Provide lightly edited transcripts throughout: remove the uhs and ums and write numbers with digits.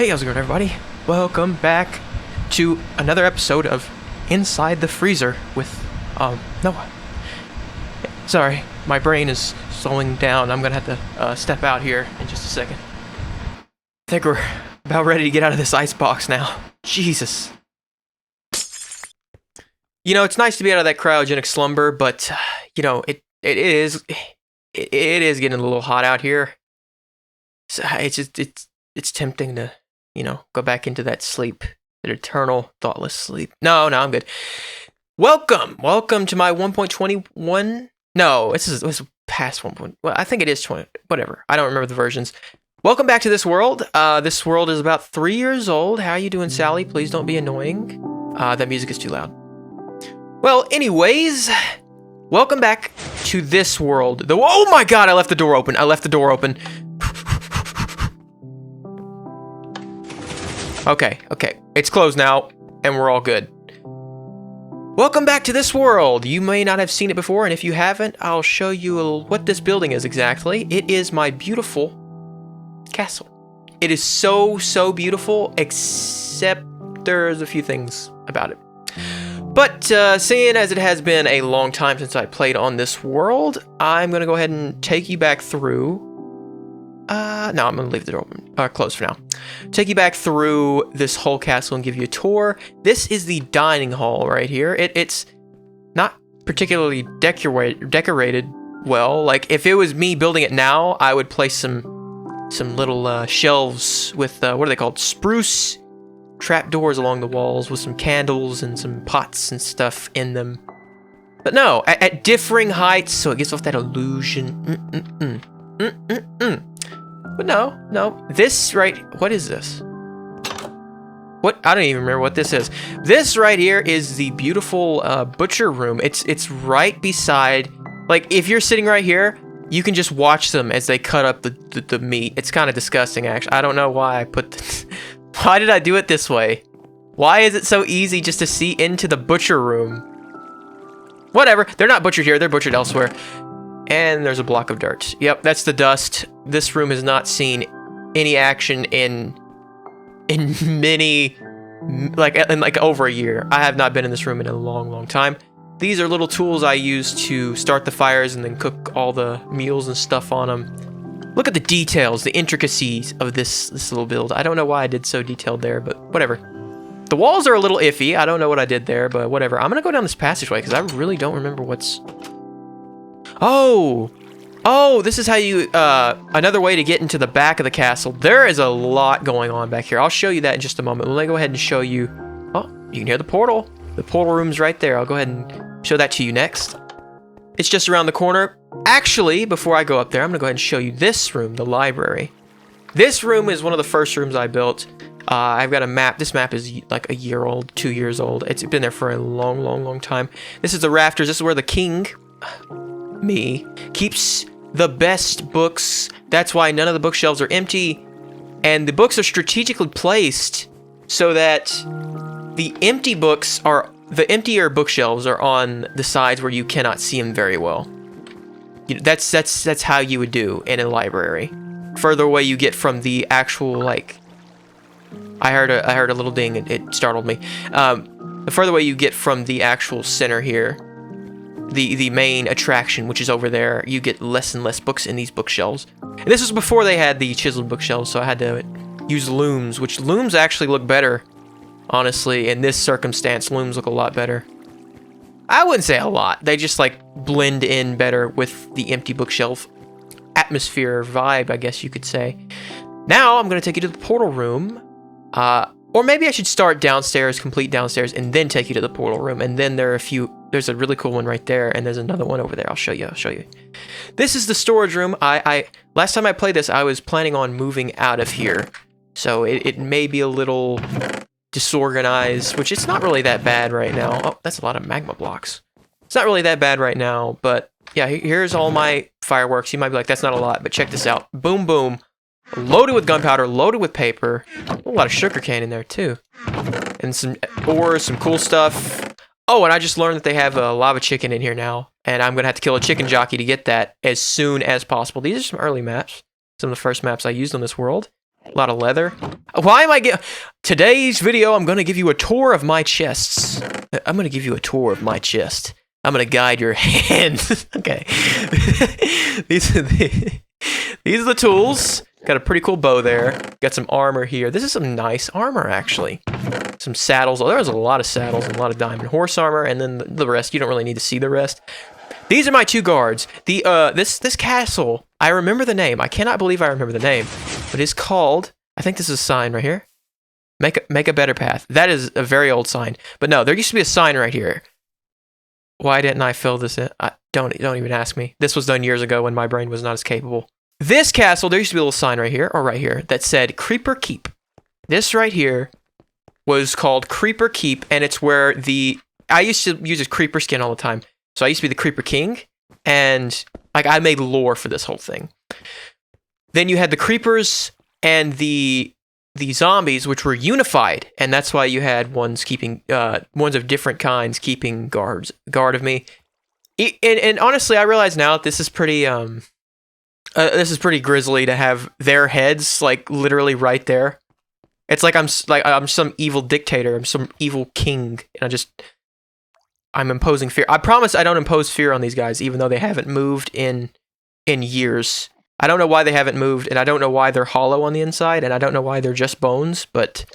Hey, how's it going, everybody? Welcome back to another episode of Inside the Freezer with, Noah. Sorry, my brain is slowing down. I'm gonna have to, step out here in just a second. I think we're about ready to get out of this ice box now. Jesus. You know, it's nice to be out of that cryogenic slumber, but, you know, it is getting a little hot out here. So it's tempting to, you know, go back into that sleep, that eternal, thoughtless sleep. No, I'm good. Welcome to my 1.21. No, it's past 1. Well, I think it is 20. Whatever. I don't remember the versions. Welcome back to this world. This world is about 3 years old. How you doing, Sally? Please don't be annoying. That music is too loud. Well, anyways, welcome back to this world. Oh my God! I left the door open. Okay, it's closed now, and we're all good. Welcome back to this world. You may not have seen it before, and if you haven't, I'll show you what this building is exactly. It is my beautiful castle. It is so beautiful, except there's a few things about it. But seeing as it has been a long time since I played on this world, I'm going to go ahead and take you back through... no, I'm going to leave the door open, closed for now. Take you back through this whole castle and give you a tour. This is the dining hall right here. It's not particularly decorated well. Like, if it was me building it now, I would place some little shelves with, what are they called? Spruce trapdoors along the walls with some candles and some pots and stuff in them. But no, at differing heights, so it gives off that illusion. But no, this right, what is this? What? I don't even remember what this is. This right here is the beautiful butcher room. It's right beside, like, if you're sitting right here, you can just watch them as they cut up the meat. It's kind of disgusting, actually. I don't know why I put this. Why did I do it this way? Why is it so easy just to see into the butcher room? Whatever, they're not butchered here, they're butchered elsewhere. And there's a block of dirt. Yep, that's the dust. This room has not seen any action in like over a year. I have not been in this room in a long time. These are little tools I use to start the fires and then cook all the meals and stuff on them. Look at the details, the intricacies of this little build. I don't know why I did so detailed there, but whatever. The walls are a little iffy. I don't know what I did there, but whatever. I'm gonna go down this passageway because I really don't remember what's... Oh, this is how you, another way to get into the back of the castle. There is a lot going on back here. I'll show you that in just a moment. Let me go ahead and show you. Oh, you can hear the portal. The portal room's right there. I'll go ahead and show that to you next. It's just around the corner. Actually, before I go up there, I'm gonna go ahead and show you this room, the library. This room is one of the first rooms I built. I've got a map. This map is like a year old, 2 years old. It's been there for a long time. This is the rafters. This is where the king, me, keeps the best books. That's why none of the bookshelves are empty. And the books are strategically placed so that the emptier bookshelves are on the sides where you cannot see them very well. You know, that's how you would do in a library. Further away you get from the actual, like, I heard a little ding. It startled me. The further away you get from the actual center here, the main attraction, which is over there, you get less and less books in these bookshelves. And this was before they had the chiseled bookshelves, so I had to use looms, which looms actually look better. Honestly, in this circumstance, looms look a lot better. I wouldn't say a lot. They just, like, blend in better with the empty bookshelf atmosphere vibe, I guess you could say. Now, I'm going to take you to the portal room. Or maybe I should start downstairs, complete downstairs, and then take you to the portal room. And then there's a really cool one right there, and there's another one over there. I'll show you. This is the storage room. Last time I played this, I was planning on moving out of here. So it may be a little disorganized, which it's not really that bad right now. Oh, that's a lot of magma blocks. It's not really that bad right now, but yeah, here's all my fireworks. You might be like, that's not a lot, but check this out. Boom, boom. Loaded with gunpowder, loaded with paper. A lot of sugarcane in there, too. And some ores, some cool stuff. Oh, and I just learned that they have a lava chicken in here now. And I'm going to have to kill a chicken jockey to get that as soon as possible. These are some early maps. Some of the first maps I used on this world. A lot of leather. Why am I getting... Today's video, I'm going to give you a tour of my chests. I'm going to give you a tour of my chest. I'm going to guide your hand. Okay. These are the tools. Got a pretty cool bow there. Got some armor here. This is some nice armor, actually. Some saddles. Oh, there's a lot of saddles and a lot of diamond horse armor, and then the rest. You don't really need to see the rest. These are my 2 guards. This castle, I remember the name. I cannot believe I remember the name. But it's called... I think this is a sign right here. Make a better path. That is a very old sign. But no, there used to be a sign right here. Why didn't I fill this in? Don't even ask me. This was done years ago when my brain was not as capable. This castle, there used to be a little sign right here, or right here, that said Creeper Keep. This right here was called Creeper Keep, and it's where I used to use a creeper skin all the time. So I used to be the Creeper King, and like I made lore for this whole thing. Then you had the creepers and the zombies, which were unified, and that's why you had ones of different kinds keeping guard of me. And honestly, I realize now that this is pretty grisly to have their heads like literally right there. It's like I'm some evil dictator. I'm some evil king, and I'm imposing fear. I promise I don't impose fear on these guys, even though they haven't moved in years. I don't know why they haven't moved, and I don't know why they're hollow on the inside, and I don't know why they're just bones, but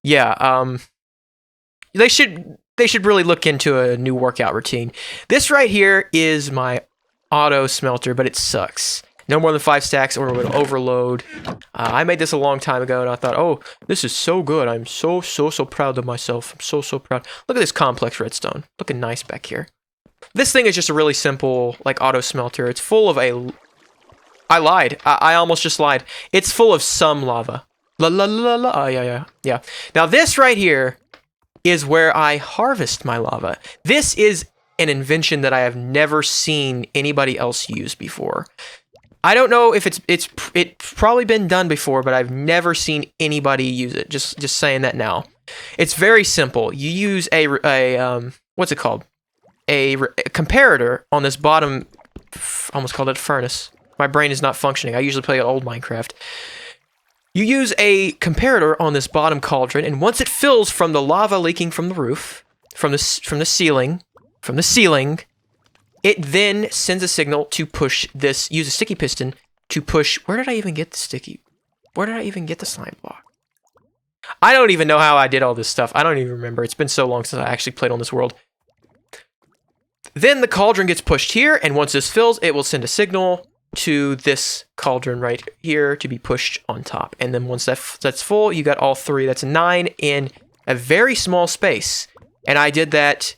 yeah, they should really look into a new workout routine. This right here is my auto smelter, but it sucks. No more than 5 stacks or it'll overload. I made this a long time ago, and I thought, oh, this is so good. I'm so proud of myself. I'm so proud. Look at this complex redstone. Looking nice back here. This thing is just a really simple, like, auto smelter. It's full of I lied. I almost just lied. It's full of some lava. Oh, yeah. Now, this right here is where I harvest my lava. This is an invention that I have never seen anybody else use before. I don't know if it's probably been done before, but I've never seen anybody use it. Just saying that now. It's very simple. You use a what's it called? A comparator on this bottom. Almost called it furnace. My brain is not functioning. I usually play old Minecraft. You use a comparator on this bottom cauldron, and once it fills from the lava leaking from the roof, from the ceiling, it then sends a signal to push this. Use a sticky piston to push. Where did I even get the sticky? Where did I even get the slime block? I don't even know how I did all this stuff. I don't even remember. It's been so long since I actually played on this world. Then the cauldron gets pushed here, and once this fills, it will send a signal to this cauldron right here to be pushed on top. And then once that's full, you got all 3. That's 9 in a very small space. And I did that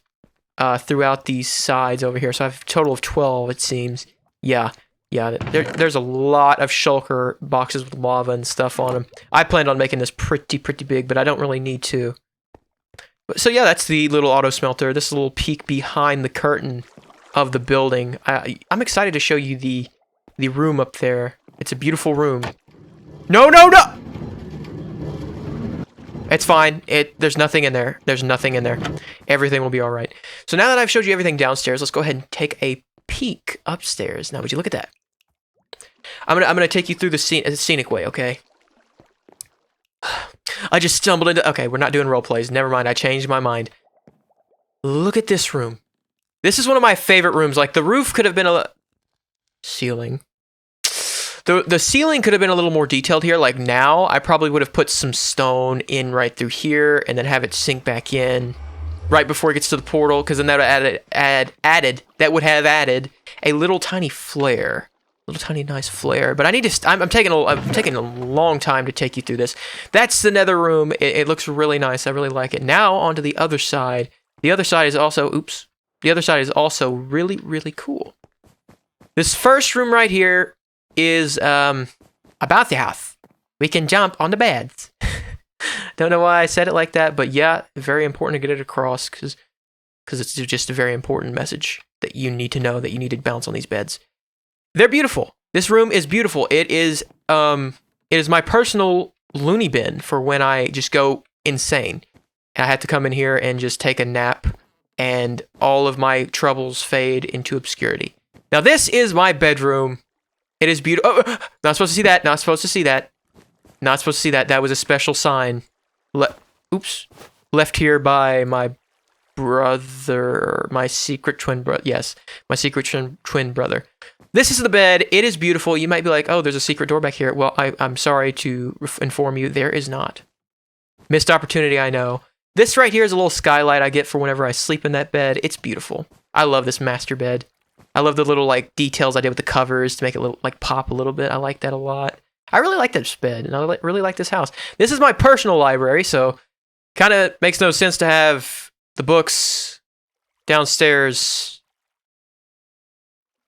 throughout these sides over here. So I have a total of 12, it seems. Yeah. There's a lot of shulker boxes with lava and stuff on them. I planned on making this pretty big, but I don't really need to. So yeah, that's the little auto smelter. This little peek behind the curtain of the building. I'm excited to show you the room up there. It's a beautiful room. No! It's fine. There's nothing in there. There's nothing in there. Everything will be all right. So now that I've showed you everything downstairs, let's go ahead and take a peek upstairs. Now, would you look at that? I'm gonna take you through the scenic way, okay? I just stumbled into... Okay, we're not doing role plays. Never mind. I changed my mind. Look at this room. This is one of my favorite rooms. Like, the roof could have been a... Ceiling. The ceiling could have been a little more detailed here. Like now, I probably would have put some stone in right through here and then have it sink back in right before it gets to the portal, because then that would have added a little tiny flare. Little tiny nice flare. But I need to... I'm taking a long time to take you through this. That's the nether room. It looks really nice. I really like it. Now, onto the other side. The other side is also... Oops. The other side is also really cool. This first room right here is about the house. We can jump on the beds. Don't know why I said it like that, but yeah, very important to get it across because it's just a very important message that you need to know, that you need to bounce on these beds. They're beautiful. This room is beautiful. It is my personal loony bin for when I just go insane. I had to come in here and just take a nap, and all of my troubles fade into obscurity. Now, this is my bedroom. It is beautiful. Oh, not supposed to see that. Not supposed to see that. Not supposed to see that. That was a special sign. Oops. Left here by my brother. My secret twin brother. Yes. My secret twin brother. This is the bed. It is beautiful. You might be like, oh, there's a secret door back here. Well, I'm sorry to inform you. There is not. Missed opportunity, I know. This right here is a little skylight I get for whenever I sleep in that bed. It's beautiful. I love this master bed. I love the little like details I did with the covers to make it like pop a little bit. I like that a lot. I really like this bed, and I really like this house. This is my personal library, so kind of makes no sense to have the books downstairs.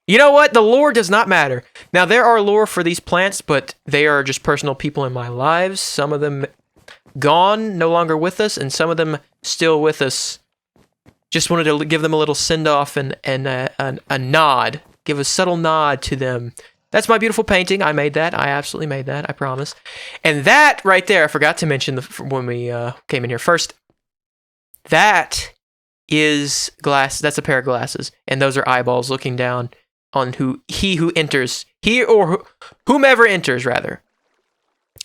You know what? The lore does not matter. Now, there are lore for these plants, but they are just personal people in my lives. Some of them gone, no longer with us, and some of them still with us. Just wanted to give them a little send-off and a nod. Give a subtle nod to them. That's my beautiful painting. I made that. I absolutely made that. I promise. And that right there, I forgot to mention when we came in here first. That is glass. That's a pair of glasses. And those are eyeballs looking down on he who enters. He or whomever enters, rather.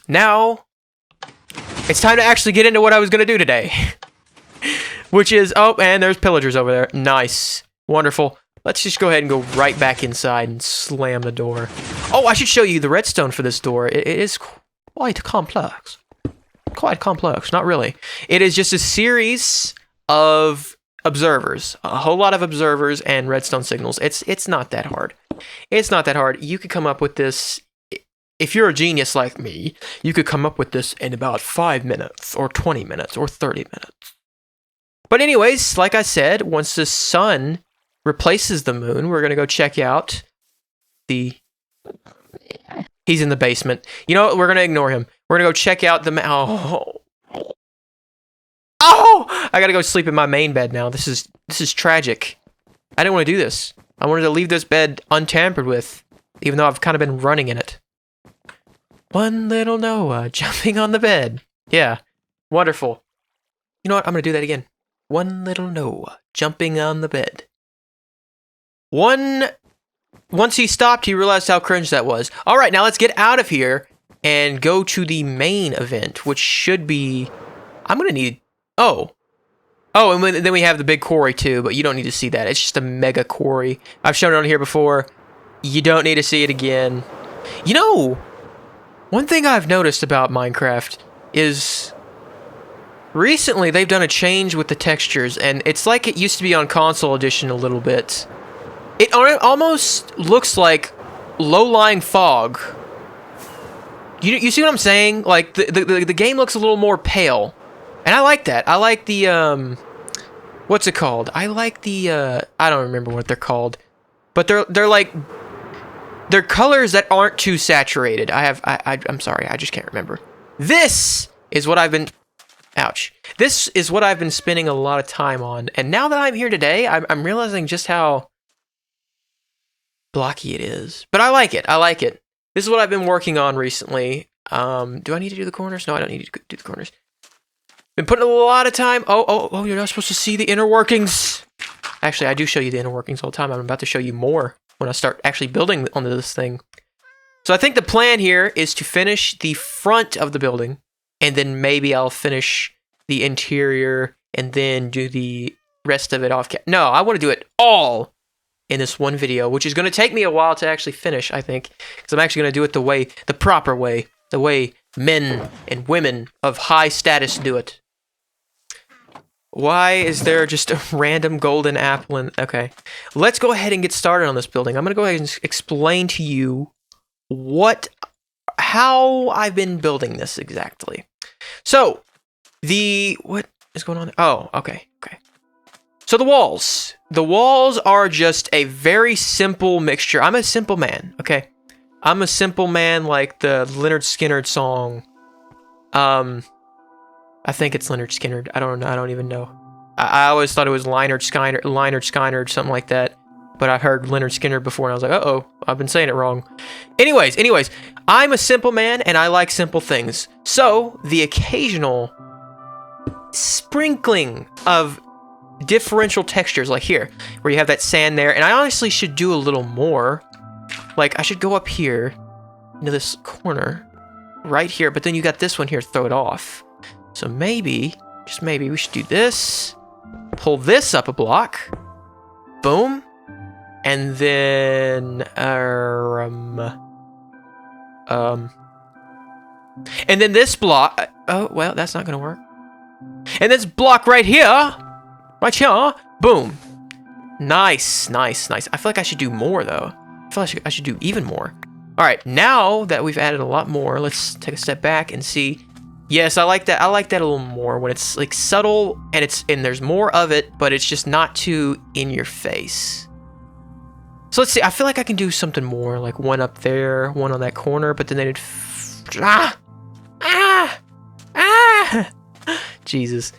Now, it's time to actually get into what I was going to do today. Which is, oh, and there's pillagers over there. Nice. Wonderful. Let's just go ahead and go right back inside and slam the door. Oh, I should show you the redstone for this door. It is quite complex. Quite complex. Not really. It is just a series of observers. A whole lot of observers and redstone signals. It's not that hard. It's not that hard. You could come up with this. If you're a genius like me, you could come up with this in about 5 minutes, or 20 minutes, or 30 minutes. But anyways, like I said, once the sun replaces the moon, we're going to go check out He's in the basement. You know what? We're going to ignore him. We're going to go check out Oh! I got to go sleep in my main bed now. This is tragic. I didn't want to do this. I wanted to leave this bed untampered with, even though I've kind of been running in it. One little Noah jumping on the bed. Yeah. Wonderful. You know what? I'm going to do that again. One little Noah jumping on the bed. Once he stopped, he realized how cringe that was. All right, now let's get out of here and go to the main event, which should be... I'm going to need... Oh, and then we have the big quarry too, but you don't need to see that. It's just a mega quarry. I've shown it on here before. You don't need to see it again. You know, one thing I've noticed about Minecraft is... recently, they've done a change with the textures, and it's like it used to be on console edition a little bit. It almost looks like low-lying fog. You see what I'm saying? Like, the game looks a little more pale. And I like that. I like the, what's it called? I like the, I don't remember what they're called. But they're like... they're colors that aren't too saturated. I'm sorry, I just can't remember. This is what I've been... Ouch. This is what I've been spending a lot of time on. And now that I'm here today, I'm realizing just how blocky it is. But I like it. I like it. This is what I've been working on recently. Do I need to do the corners? No, I don't need to do the corners. Been putting a lot of time... Oh, you're not supposed to see the inner workings. Actually, I do show you the inner workings all the time. I'm about to show you more when I start actually building onto this thing. So I think the plan here is to finish the front of the building. And then maybe I'll finish the interior and then do the rest of it off. No, I want to do it all in this one video, which is going to take me a while to actually finish, I think. Because I'm actually going to do it the proper way. The way men and women of high status do it. Why is there just a random golden apple in... Okay. Let's go ahead and get started on this building. I'm going to go ahead and explain to you how I've been building this exactly. So, what is going on? Oh, okay. So the walls. The walls are just a very simple mixture. I'm a simple man, okay? I'm a simple man like the Lynyrd Skynyrd song. I think it's Lynyrd Skynyrd. I don't even know. I always thought it was Lynyrd Skynyrd, something like that. But I heard Lynyrd Skynyrd before, and I was like, uh-oh, I've been saying it wrong. Anyways, I'm a simple man, and I like simple things. So, the occasional sprinkling of differential textures, like here, where you have that sand there, and I honestly should do a little more. Like, I should go up here into this corner. right here, but then you got this one here, throw it off. So maybe, just maybe, we should do this. Pull this up a block. Boom. And then, and then this block, oh, well, that's not gonna work. And this block right here, boom. Nice, nice, nice. I feel like I should do more, though. I feel like I should do even more. All right, now that we've added a lot more, let's take a step back and see. Yes, I like that. I like that a little more when it's like subtle and there's more of it, but it's just not too in your face. So let's see. I feel like I can do something more, like one up there, one on that corner, but then they'd Jesus.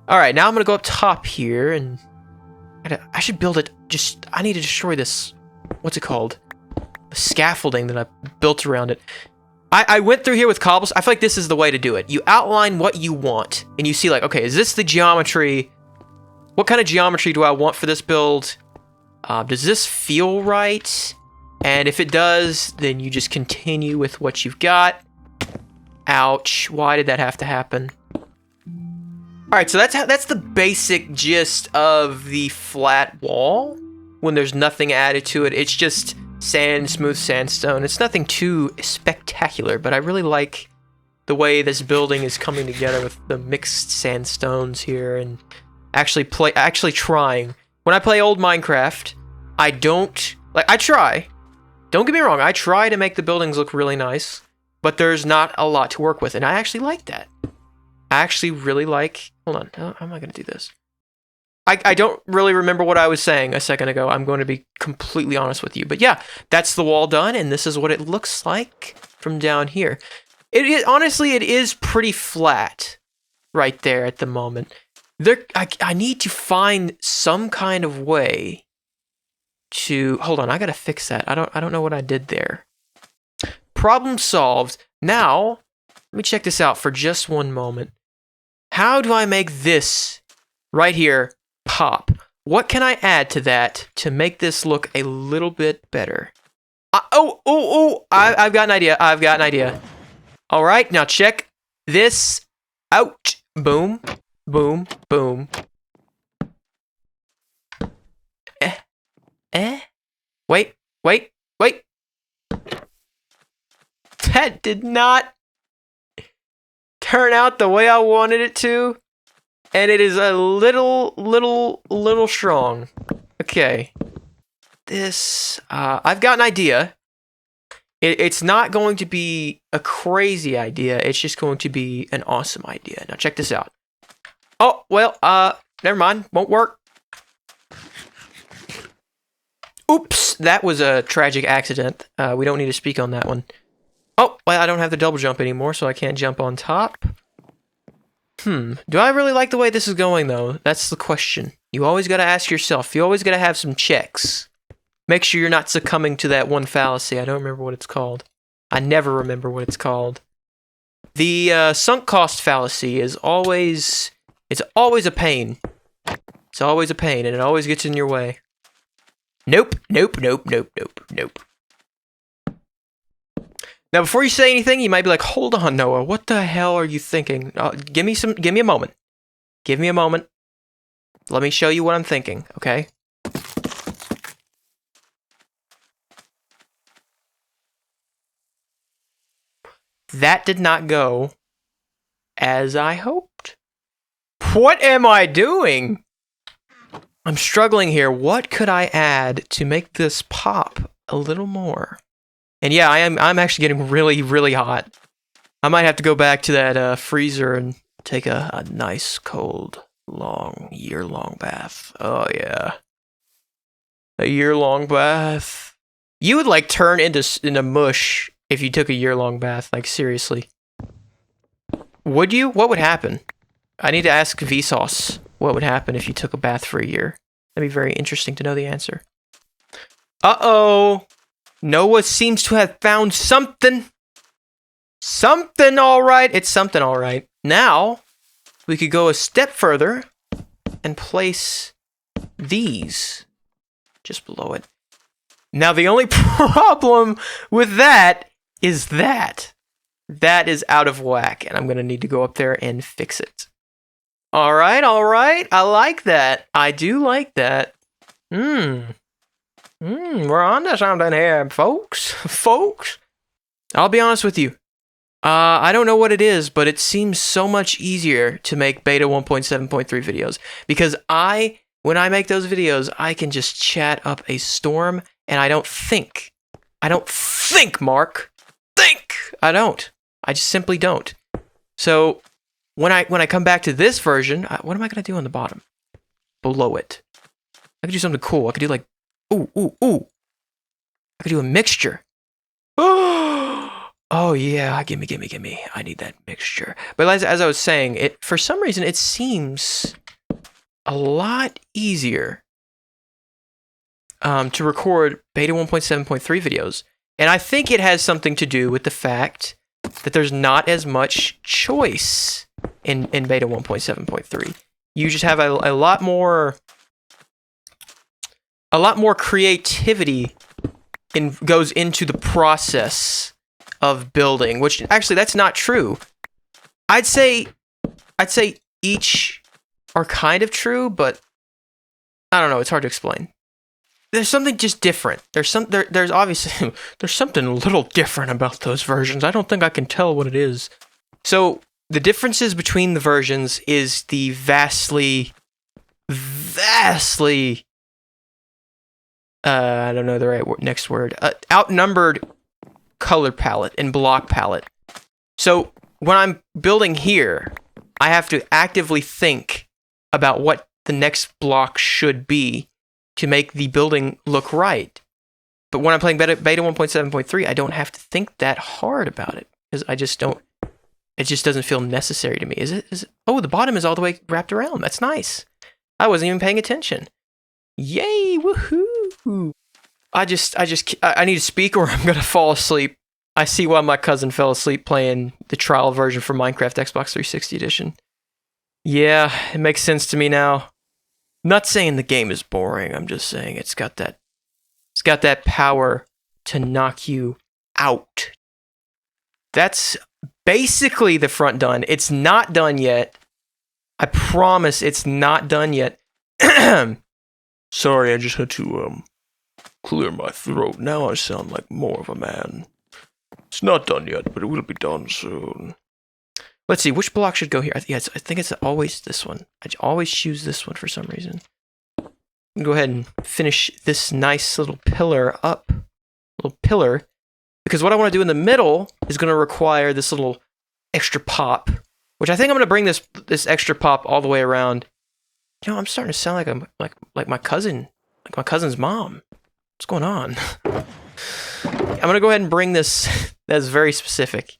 All right, now I'm gonna go up top here, and I should build it. I need to destroy this. What's it called? The scaffolding that I built around it. I went through here with cobbles. I feel like this is the way to do it. You outline what you want, and you see like, okay, is this the geometry? What kind of geometry do I want for this build? Does this feel right? And if it does, then you just continue with what you've got. Ouch, why did that have to happen? All right, so that's the basic gist of the flat wall. When there's nothing added to it, it's just sand, smooth sandstone. It's nothing too spectacular, but I really like the way this building is coming together with the mixed sandstones here, and actually trying. When I play old Minecraft, I try. Don't get me wrong, I try to make the buildings look really nice, but there's not a lot to work with, and I actually like that. I actually really like... Hold on, how am I going to do this? I don't really remember what I was saying a second ago. I'm going to be completely honest with you. But yeah, that's the wall done, and this is what it looks like from down here. Honestly, it is pretty flat right there at the moment. I need to find some kind of way to... Hold on, I got to fix that. I don't know what I did there. Problem solved. Now, let me check this out for just one moment. How do I make this right here pop? What can I add to that to make this look a little bit better? I've got an idea. I've got an idea. All right, now check this out. Boom, boom, boom. Wait. That did not turn out the way I wanted it to. And it is a little strong. Okay. This, I've got an idea. It's not going to be a crazy idea. It's just going to be an awesome idea. Now check this out. Oh, well, never mind. Won't work. Oops, that was a tragic accident. We don't need to speak on that one. Oh, well, I don't have the double jump anymore, so I can't jump on top. Do I really like the way this is going, though? That's the question. You always got to ask yourself. You always got to have some checks. Make sure you're not succumbing to that one fallacy. I don't remember what it's called. I never remember what it's called. The sunk cost fallacy is always... It's always a pain. It's always a pain, and it always gets in your way. Nope. Now, before you say anything, you might be like, hold on, Noah, what the hell are you thinking? Give me a moment. Give me a moment. Let me show you what I'm thinking, okay? That did not go as I hoped. What am I doing? I'm struggling here. What could I add to make this pop a little more? And yeah, I'm actually getting really hot. I might have to go back to that freezer and take a nice cold, year-long bath. Oh yeah. A year-long bath. You would like turn into mush if you took a year-long bath, like seriously. Would you? What would happen? I need to ask Vsauce what would happen if you took a bath for a year. That'd be very interesting to know the answer. Uh-oh. Noah seems to have found something. Something all right. It's something all right. Now, we could go a step further and place these just below it. Now, the only problem with that is that That is out of whack, and I'm going to need to go up there and fix it. All right. I like that. I do like that. We're on to something here, folks. I'll be honest with you. I don't know what it is, but it seems so much easier to make beta 1.7.3 videos because when I make those videos, I can just chat up a storm and I don't think, Mark. I don't. I just simply don't. So when I come back to this version, what am I going to do on the bottom? Below it. I could do something cool. I could do like, ooh. I could do a mixture. Oh yeah, gimme. I need that mixture. But as I was saying, for some reason it seems a lot easier to record beta 1.7.3 videos. And I think it has something to do with the fact that there's not as much choice in beta 1.7.3. You just have a lot more creativity goes into the process of building, which actually that's not true. I'd say each are kind of true, but I don't know, it's hard to explain. There's something just different. There's obviously there's something a little different about those versions. I don't think I can tell what it is. So the differences between the versions is the vastly I don't know the right next word. Outnumbered color palette and block palette. So when I'm building here, I have to actively think about what the next block should be to make the building look right. But when I'm playing beta 1.7.3, I don't have to think that hard about it because I just don't. It just doesn't feel necessary to me. Is it? Oh, the bottom is all the way wrapped around. That's nice. I wasn't even paying attention. Yay! Woohoo! I need to speak or I'm gonna fall asleep. I see why my cousin fell asleep playing the trial version for Minecraft Xbox 360 edition. Yeah, it makes sense to me now. Not saying the game is boring. I'm just saying it's got that power to knock you out. That's basically the front done. It's not done yet. I promise it's not done yet. Sorry, I just had to clear my throat. Now I sound like more of a man. It's not done yet, but it will be done soon. Let's see, which block should go here? I think it's always this one. I always choose this one for some reason. Go ahead and finish this nice little pillar up. Because what I want to do in the middle is going to require this little extra pop, which I think I'm going to bring this extra pop all the way around. You know, I'm starting to sound like my cousin, like my cousin's mom. What's going on? I'm going to go ahead and bring this. That's very specific.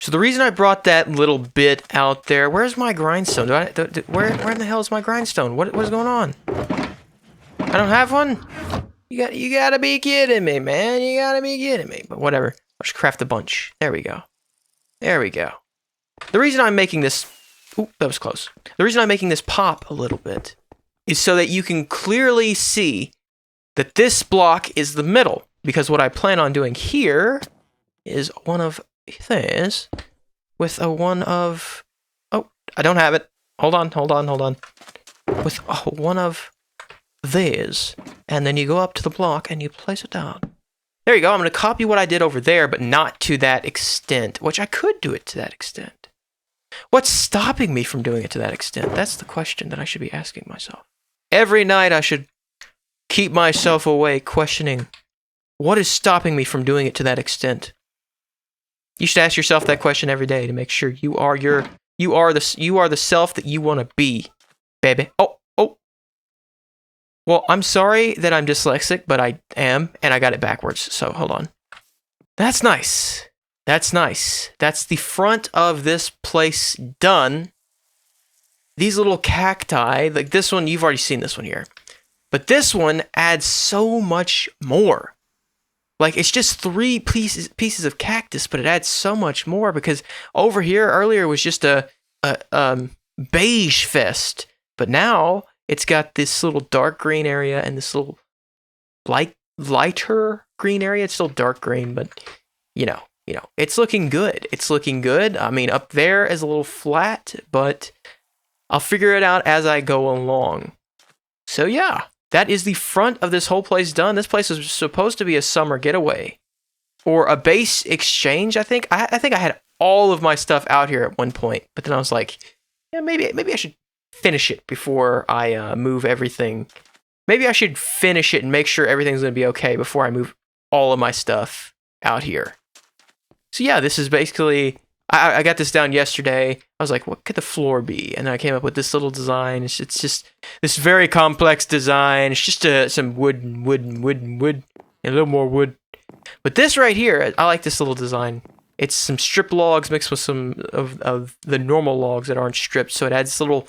So the reason I brought that little bit out there, where's my grindstone? Where in the hell is my grindstone? What is going on? I don't have one? You gotta be kidding me, man. You gotta be kidding me. But whatever. I'll just craft a bunch. There we go. The reason I'm making this... Ooh, that was close. The reason I'm making this pop a little bit is so that you can clearly see that this block is the middle. Because what I plan on doing here is one of these with a one of... Oh, I don't have it. Hold on. With one of these. And then you go up to the block and you place it down. There you go. I'm going to copy what I did over there, but not to that extent, which I could do it to that extent. What's stopping me from doing it to that extent? That's the question that I should be asking myself. Every night I should keep myself awake questioning, what is stopping me from doing it to that extent? You should ask yourself that question every day to make sure you are the self that you want to be, baby. Oh. Well, I'm sorry that I'm dyslexic, but I am, and I got it backwards, so hold on. That's nice. That's the front of this place done. These little cacti, like this one, you've already seen this one here. But this one adds so much more. Like, it's just 3 pieces of cactus, but it adds so much more because over here earlier was just a beige fest. But now it's got this little dark green area and this little lighter green area. It's still dark green, but, you know, you know, it's looking good. It's looking good. I mean, up there is a little flat, but I'll figure it out as I go along. So yeah, that is the front of this whole place done. This place was supposed to be a summer getaway or a base exchange, I think. I think I had all of my stuff out here at one point, but then I was like, yeah, maybe I should finish it before I move everything. Maybe I should finish it and make sure everything's going to be okay before I move all of my stuff out here. So yeah, this is basically, I got this down yesterday. I was like, what could the floor be? And I came up with this little design. It's just this very complex design. It's just some wood, and a little more wood. But this right here, I like this little design. It's some strip logs mixed with some of the normal logs that aren't stripped. So it adds this little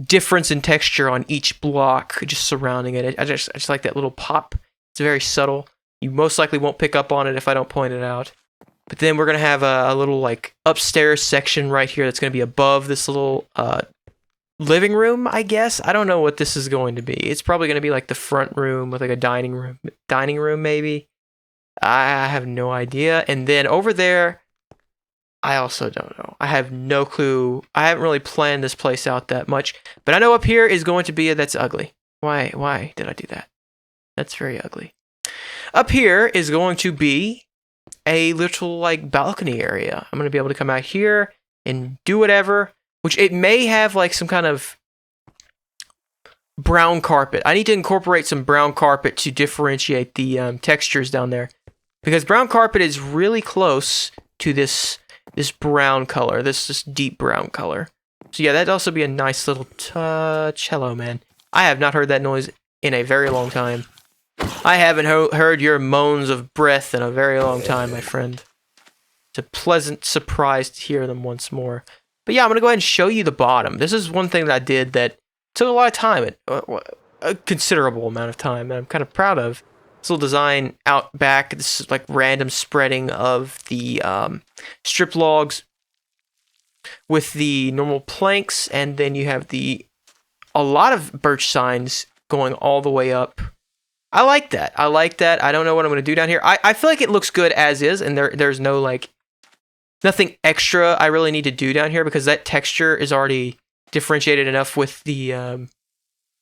difference in texture on each block just surrounding it. I just like that little pop. It's very subtle. You most likely won't pick up on it if I don't point it out. But then we're going to have a little like upstairs section right here that's going to be above this little living room, I guess. I don't know what this is going to be. It's probably going to be like the front room with like a dining room maybe. I have no idea. And then over there, I also don't know. I have no clue. I haven't really planned this place out that much. But I know up here is going to be that's ugly. Why did I do that? That's very ugly. Up here is going to be a little like balcony area. I'm going to be able to come out here and do whatever, which it may have like some kind of brown carpet. I need to incorporate some brown carpet to differentiate the textures down there, because brown carpet is really close to this brown color, this deep brown color. So yeah, that'd also be a nice little touch. Hello, man. I have not heard that noise in a very long time. I haven't heard your moans of breath in a very long time, my friend. It's a pleasant surprise to hear them once more. But yeah, I'm going to go ahead and show you the bottom. This is one thing that I did that took a lot of time, a considerable amount of time, that I'm kind of proud of. This little design out back, this is like random spreading of the strip logs with the normal planks, and then you have a lot of birch signs going all the way up. I like that. I don't know what I'm going to do down here. I feel like it looks good as is, and there's no like nothing extra I really need to do down here, because that texture is already differentiated enough with the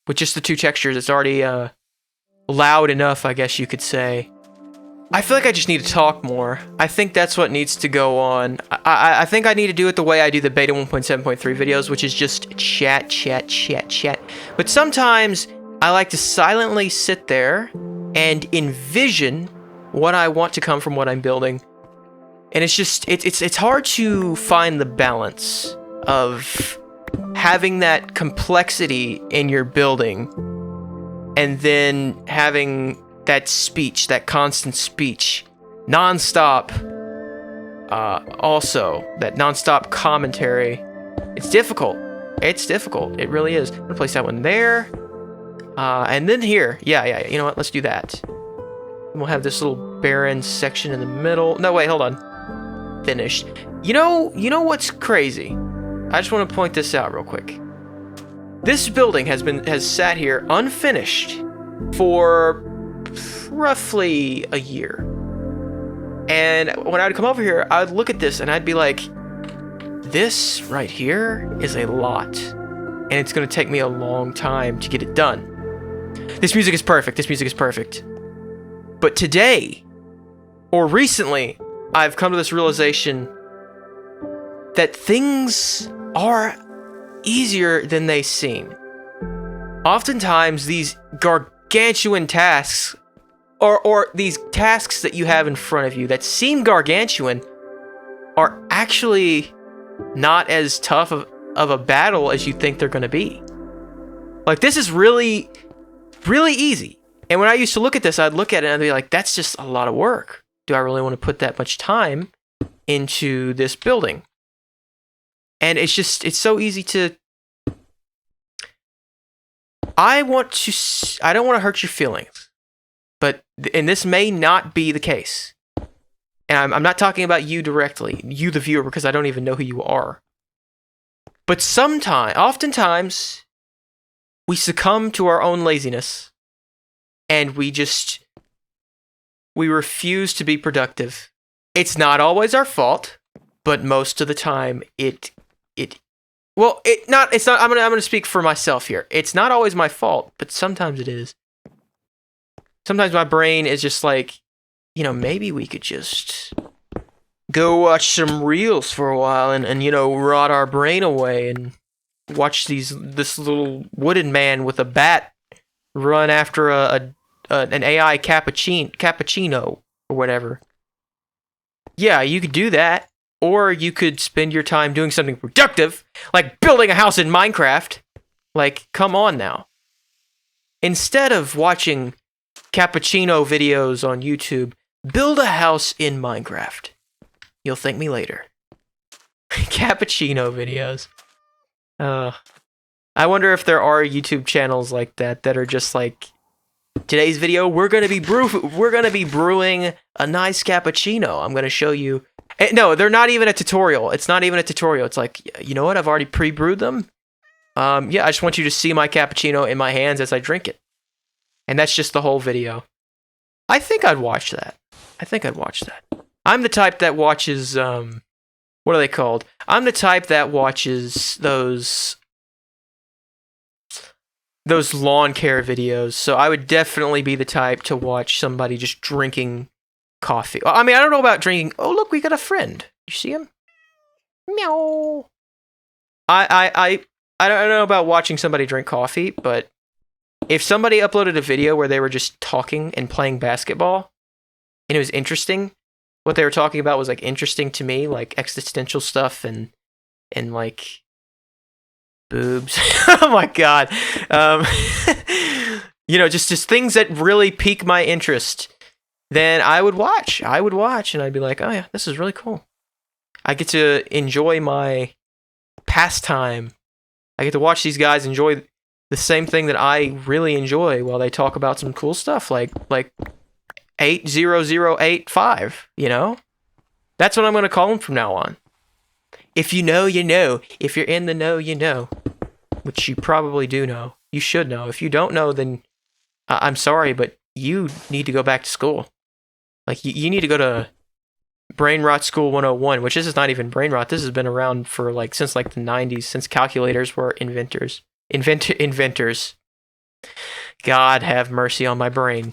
with just the two textures. It's already loud enough, I guess you could say. I feel like I just need to talk more. I think that's what needs to go on. I think I need to do it the way I do the beta 1.7.3 videos, which is just chat. But sometimes I like to silently sit there and envision what I want to come from what I'm building. And it's just, it's hard to find the balance of having that complexity in your building and then having that speech, that constant speech, nonstop, also, that nonstop commentary. It's difficult. It really is. I'm gonna place that one there. And then here, yeah, you know what, let's do that. And we'll have this little barren section in the middle. No, wait, hold on. Finished. You know what's crazy? I just want to point this out real quick. This building has sat here unfinished for roughly a year. And when I'd come over here, I'd look at this and I'd be like, this right here is a lot. And it's going to take me a long time to get it done. This music is perfect. But today, or recently, I've come to this realization that things are easier than they seem. Oftentimes, these gargantuan tasks, or these tasks that you have in front of you that seem gargantuan, are actually not as tough of a battle as you think they're going to be. Like, this is really easy. And when I used to look at this, I'd look at it and I'd be like, that's just a lot of work. Do I really want to put that much time into this building? And it's so easy to... I don't want to hurt your feelings, and this may not be the case. And I'm not talking about you directly, you the viewer, because I don't even know who you are. But oftentimes, we succumb to our own laziness, and we refuse to be productive. it's not always our fault, but most of the time it's not. I'm gonna speak for myself here. It's not always my fault, but sometimes it is. Sometimes my brain is just like, maybe we could just go watch some reels for a while and rot our brain away and watch this little wooden man with a bat run after an AI cappuccino or whatever. Yeah, you could do that. Or you could spend your time doing something productive, like building a house in Minecraft. Like, come on now. Instead of watching cappuccino videos on YouTube, build a house in Minecraft. You'll thank me later. Cappuccino videos. I wonder if there are YouTube channels like that are just like, today's video, we're gonna be brewing a nice cappuccino. I'm gonna show you. No, they're not even a tutorial. It's not even a tutorial. It's like, you know what? I've already pre-brewed them. Yeah, I just want you to see my cappuccino in my hands as I drink it. And that's just the whole video. I think I'd watch that. I'm the type that watches, what are they called? I'm the type that watches those lawn care videos. So I would definitely be the type to watch somebody just drinking coffee. I mean, I don't know about drinking. Oh, look, we got a friend. You see him? Meow. I don't know about watching somebody drink coffee, but if somebody uploaded a video where they were just talking and playing basketball, and it was interesting, what they were talking about was like interesting to me, like existential stuff and like boobs. Oh my god. Just things that really pique my interest. Then I would watch and I'd be like, oh yeah, this is really cool. I get to enjoy my pastime. I get to watch these guys enjoy the same thing that I really enjoy while they talk about some cool stuff like 80085, That's what I'm going to call them from now on. If you know, you know. If you're in the know, you know. Which you probably do know. You should know. If you don't know, then I'm sorry, but you need to go back to school. Like, you need to go to Brain Rot School 101, which this is not even brain rot. This has been around for, since, the 90s, since calculators were inventors. God have mercy on my brain.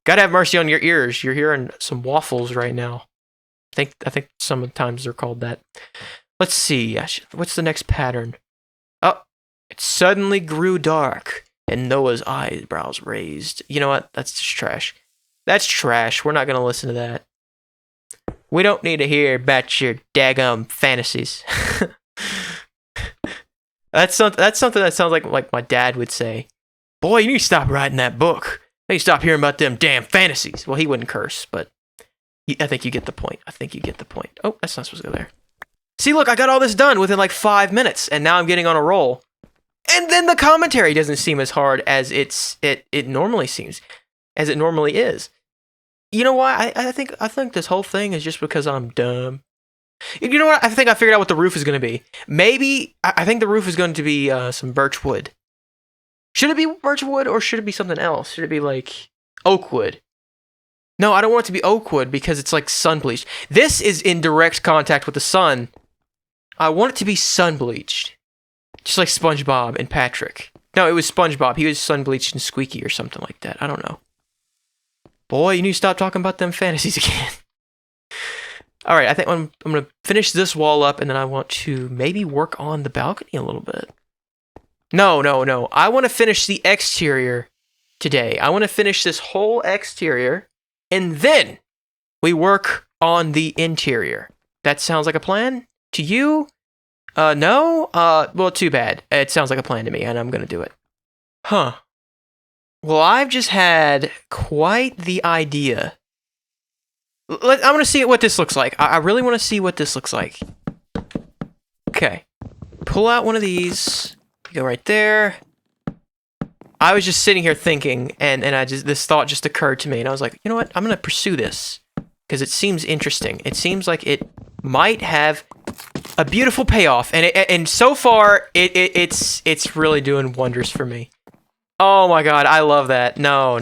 God have mercy on your ears. You're hearing some waffles right now. I think sometimes they're called that. Let's see. What's the next pattern? Oh, it suddenly grew dark, and Noah's eyebrows raised. You know what? That's just trash. That's trash. We're not going to listen to that. We don't need to hear about your daggum fantasies. That's something that sounds like my dad would say. Boy, you need to stop writing that book. You need to stop hearing about them damn fantasies. Well, he wouldn't curse, but I think you get the point. Oh, that's not supposed to go there. See, look, I got all this done within 5 minutes, and now I'm getting on a roll. And then the commentary doesn't seem as hard as it normally seems, as it normally is. You know why? I think this whole thing is just because I'm dumb. You know what? I think I figured out what the roof is going to be. Maybe I think the roof is going to be some birch wood. Should it be birch wood or should it be something else? Should it be oak wood? No, I don't want it to be oak wood because it's sun bleached. This is in direct contact with the sun. I want it to be sun bleached. Just like SpongeBob and Patrick. No, it was SpongeBob. He was sun bleached and squeaky or something like that. I don't know. Boy, you need to stop talking about them fantasies again. All right, I think I'm going to finish this wall up, and then I want to maybe work on the balcony a little bit. No. I want to finish the exterior today. I want to finish this whole exterior, and then we work on the interior. That sounds like a plan to you? No? Well, too bad. It sounds like a plan to me, and I'm going to do it. Huh. Well, I've just had quite the idea. I'm going to see what this looks like. I really want to see what this looks like. Okay. Pull out one of these. Go right there. I was just sitting here thinking, and this thought just occurred to me, and I was like, you know what? I'm going to pursue this because it seems interesting. It seems like it might have a beautiful payoff, and so far it's really doing wonders for me. Oh my god, I love that. No.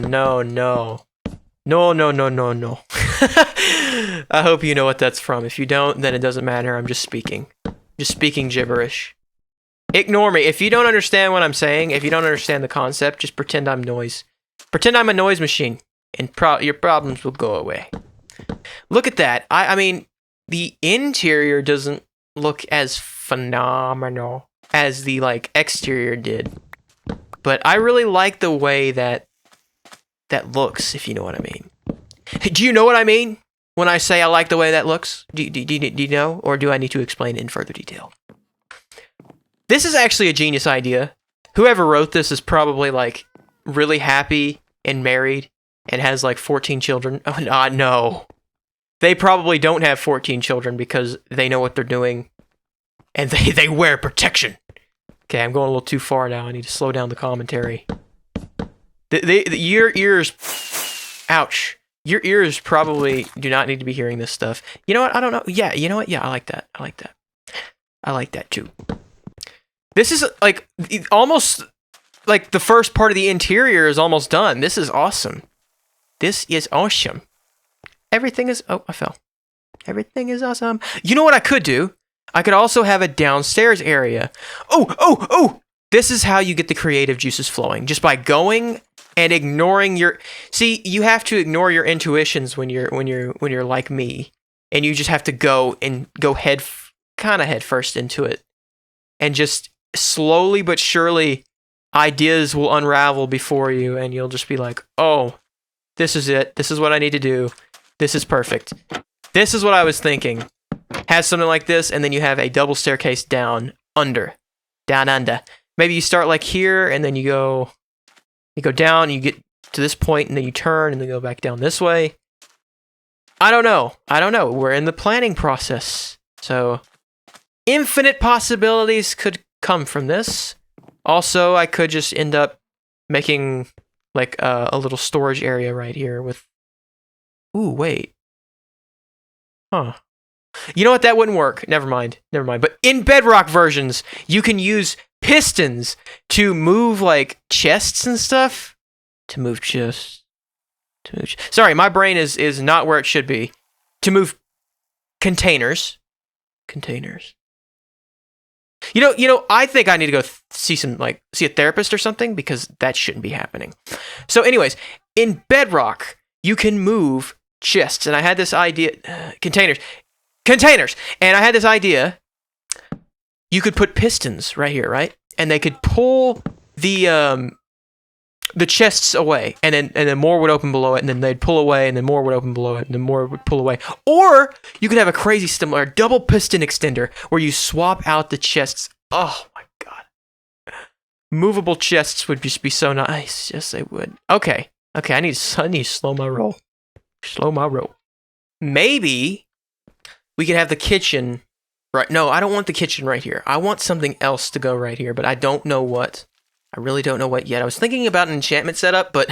No, no, no, no, no. I hope you know what that's from. If you don't, then it doesn't matter. I'm just speaking. Just speaking gibberish. Ignore me. If you don't understand what I'm saying, if you don't understand the concept, just pretend I'm noise. Pretend I'm a noise machine, and your problems will go away. Look at that. I mean, the interior doesn't look as phenomenal as the, like, exterior did. But I really like the way that looks, if you know what I mean. Do you know what I mean when I say I like the way that looks? Do you know? Or do I need to explain it in further detail? This is actually a genius idea. Whoever wrote this is probably, like, really happy and married and has, like, 14 children. Oh, no. They probably don't have 14 children because they know what they're doing and they wear protection. Okay, I'm going a little too far now. I need to slow down the commentary. Your ears... Ouch. Your ears probably do not need to be hearing this stuff. You know what? I don't know. Yeah, you know what? Yeah, I like that. I like that. I like that, too. This is, like, almost... Like, the first part of the interior is almost done. This is awesome. This is awesome. Everything is... Oh, I fell. Everything is awesome. You know what I could do? I could also have a downstairs area. Oh! This is how you get the creative juices flowing. Just by going and ignoring your... See, you have to ignore your intuitions when you're like me. And you just have to go head first into it. And just slowly but surely, ideas will unravel before you. And you'll just be like, oh, this is it. This is what I need to do. This is perfect. This is what I was thinking. Has something like this, and then you have a double staircase down under. Maybe you start like here, and then you go down, and you get to this point, and then you turn, and then go back down this way. I don't know. We're in the planning process. So, infinite possibilities could come from this. Also, I could just end up making, like, a little storage area right here with... Ooh, wait. Huh. You know what? That wouldn't work. Never mind. But in Bedrock versions, you can use pistons to move, like, chests and stuff. To move chests. Sorry, my brain is not where it should be. To move containers. You know, I think I need to go see a therapist or something, because that shouldn't be happening. So anyways, in Bedrock, you can move chests, and I had this idea... Containers. And I had this idea. You could put pistons right here, right? And they could pull the chests away, and then more would open below it, and then they'd pull away, and then more would open below it, and then more would pull away. Or you could have a crazy system, or a double piston extender, where you swap out the chests. Oh my god. Movable chests would just be so nice. Yes, they would. Okay, I need to slow my roll. Maybe we could have the kitchen right. No, I don't want the kitchen right here. I want something else to go right here, but I don't know what. I really don't know what yet. I was thinking about an enchantment setup, but